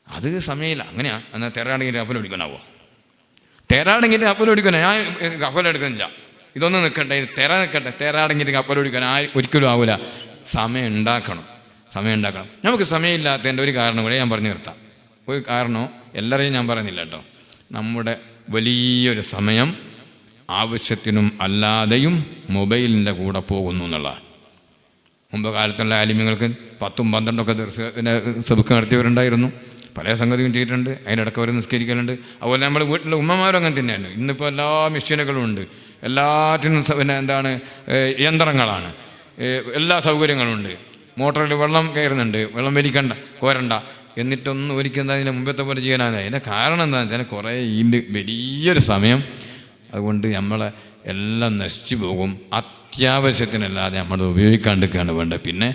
അത് സമയമില്ല. അങ്ങനെയാണ്. എന്നാൽ തെറാണെങ്കിൽ കപ്പൽ പിടിക്കണാവോ? തെറാണെങ്കിൽ കപ്പൽ പിടിക്കണം. ഞാൻ കപ്പൽ എടുക്കുന്നില്ല, ഇതൊന്നും നിൽക്കട്ടെ, തെറ നിൽക്കട്ടെ. തെറാണെങ്കിൽ കപ്പൽ പിടിക്കാൻ ഒരിക്കലും ആവില്ല. സമയം ഉണ്ടാക്കണം. നമുക്ക് സമയമില്ലാത്തതിൻ്റെ ഒരു കാരണം കൂടെ ഞാൻ പറഞ്ഞു നിർത്താം. ഒരു കാരണം എല്ലാവരെയും ഞാൻ പറയുന്നില്ല കേട്ടോ. നമ്മുടെ വലിയൊരു സമയം ആവശ്യത്തിനും അല്ലാതെയും മൊബൈലിൻ്റെ കൂടെ പോകുന്നു എന്നുള്ളതാണ്. മുമ്പ് കാലത്തുള്ള ആലിമ്യങ്ങൾക്ക് 10ഉം 12ഒക്കെ സബക്ക് നടത്തിയവരുണ്ടായിരുന്നു. പല സംഗതിയും ചെയ്തിട്ടുണ്ട്. അതിനിടയ്ക്ക് അവർ നിസ്കരിക്കലുണ്ട്. അതുപോലെ നമ്മുടെ വീട്ടിലെ ഉമ്മമാരും അങ്ങനെ തന്നെയായിരുന്നു. ഇന്നിപ്പോൾ എല്ലാ മെഷീനുകളും ഉണ്ട്, എല്ലാറ്റിനും യന്ത്രങ്ങളാണ്, എല്ലാ സൗകര്യങ്ങളും ഉണ്ട്. മോട്ടറിൽ വെള്ളം കയറുന്നുണ്ട്, വെള്ളം കോരണ്ട. എന്നിട്ടൊന്നും ഒരിക്കലും അതിൻ്റെ മുമ്പത്തെ പോലെ ചെയ്യാനാണ്. അതിൻ്റെ കാരണം എന്താണെന്ന് വെച്ചാൽ കുറേ ഇതിൻ്റെ വലിയൊരു സമയം. അതുകൊണ്ട് നമ്മളെ എല്ലാം നശിച്ചു പോകും. അത്യാവശ്യത്തിനല്ലാതെ നമ്മൾ ഉപയോഗിക്കാണ്ടിരിക്കുകയാണ് വേണ്ടത്. പിന്നെ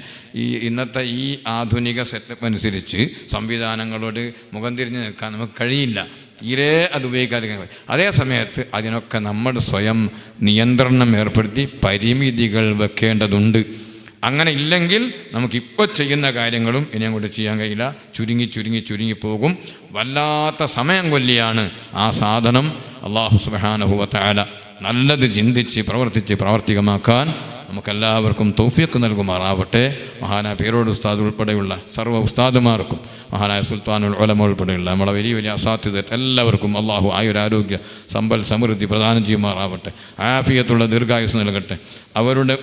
ഇന്നത്തെ ഈ ആധുനിക സെറ്റപ്പ് അനുസരിച്ച് സംവിധാനങ്ങളോട് മുഖം തിരിഞ്ഞ് നിൽക്കാൻ നമുക്ക് കഴിയില്ല. തീരെ അത് ഉപയോഗിക്കാതിരിക്കാൻ കഴിയും. അതേ സമയത്ത് അതിനൊക്കെ നമ്മൾ സ്വയം നിയന്ത്രണം ഏർപ്പെടുത്തി പരിമിതികൾ വെക്കേണ്ടതുണ്ട്. അങ്ങനെ ഇല്ലെങ്കിൽ നമുക്കിപ്പോൾ ചെയ്യുന്ന കാര്യങ്ങളും ഇനി അങ്ങോട്ട് ചെയ്യാൻ കഴിയില്ല. ചുരുങ്ങി പോകും. വല്ലാത്ത സമയം കൊല്ലിയാണ് ആ സാധനം. അല്ലാഹു സുബ്ഹാനഹു വ തആല നല്ലത് ചിന്തിച്ച് പ്രവർത്തിച്ച് പ്രാവർത്തികമാക്കാൻ നമുക്കെല്ലാവർക്കും തൗഫീഖ് നൽകുമാറാവട്ടെ. മഹാനായ പേരോട് ഉസ്താദ് ഉൾപ്പെടെയുള്ള സർവ്വ ഉസ്താദുമാർക്കും, മഹാനായ സുൽത്താനുൽ ഉലമ ഉൾപ്പെടെയുള്ള നമ്മളെ വലിയ അസാധ്യത എല്ലാവർക്കും അള്ളാഹു ആയുരാരോഗ്യ സമ്പൽ സമൃദ്ധി പ്രദാനം ചെയ്യുമാറാവട്ടെ. ആഫിയത്തുള്ള ദീർഘായുസ് നൽകട്ടെ. അവരുടെ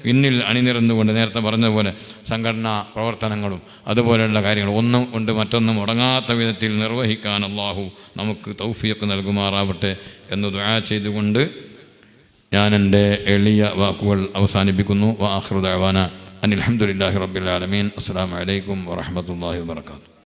പിന്നിൽ അണിനിരന്നുകൊണ്ട് നേരത്തെ പറഞ്ഞതുപോലെ സംഘടനാ പ്രവർത്തനങ്ങളും അതുപോലെയുള്ള കാര്യങ്ങൾ ഒന്നും കൊണ്ട് മറ്റൊന്നും മുടങ്ങാത്ത വിധത്തിൽ നിർവഹിക്കാൻ അള്ളാഹു നമുക്ക് തൗഫീഖ് നൽകുമാറാവട്ടെ എന്ന് ദുആ ചെയ്തുകൊണ്ട് ഞാൻ എൻ്റെ എളിയ വാക്കുകൾ അവസാനിപ്പിക്കുന്നു. വആഖിറു ദഅവാന അനിൽ ഹംദുലില്ലാഹി റബ്ബിൽ ആലമീൻ. അസ്സലാമു അലൈക്കും വറഹ്മത്തുള്ളാഹി വബറകാതുഹു.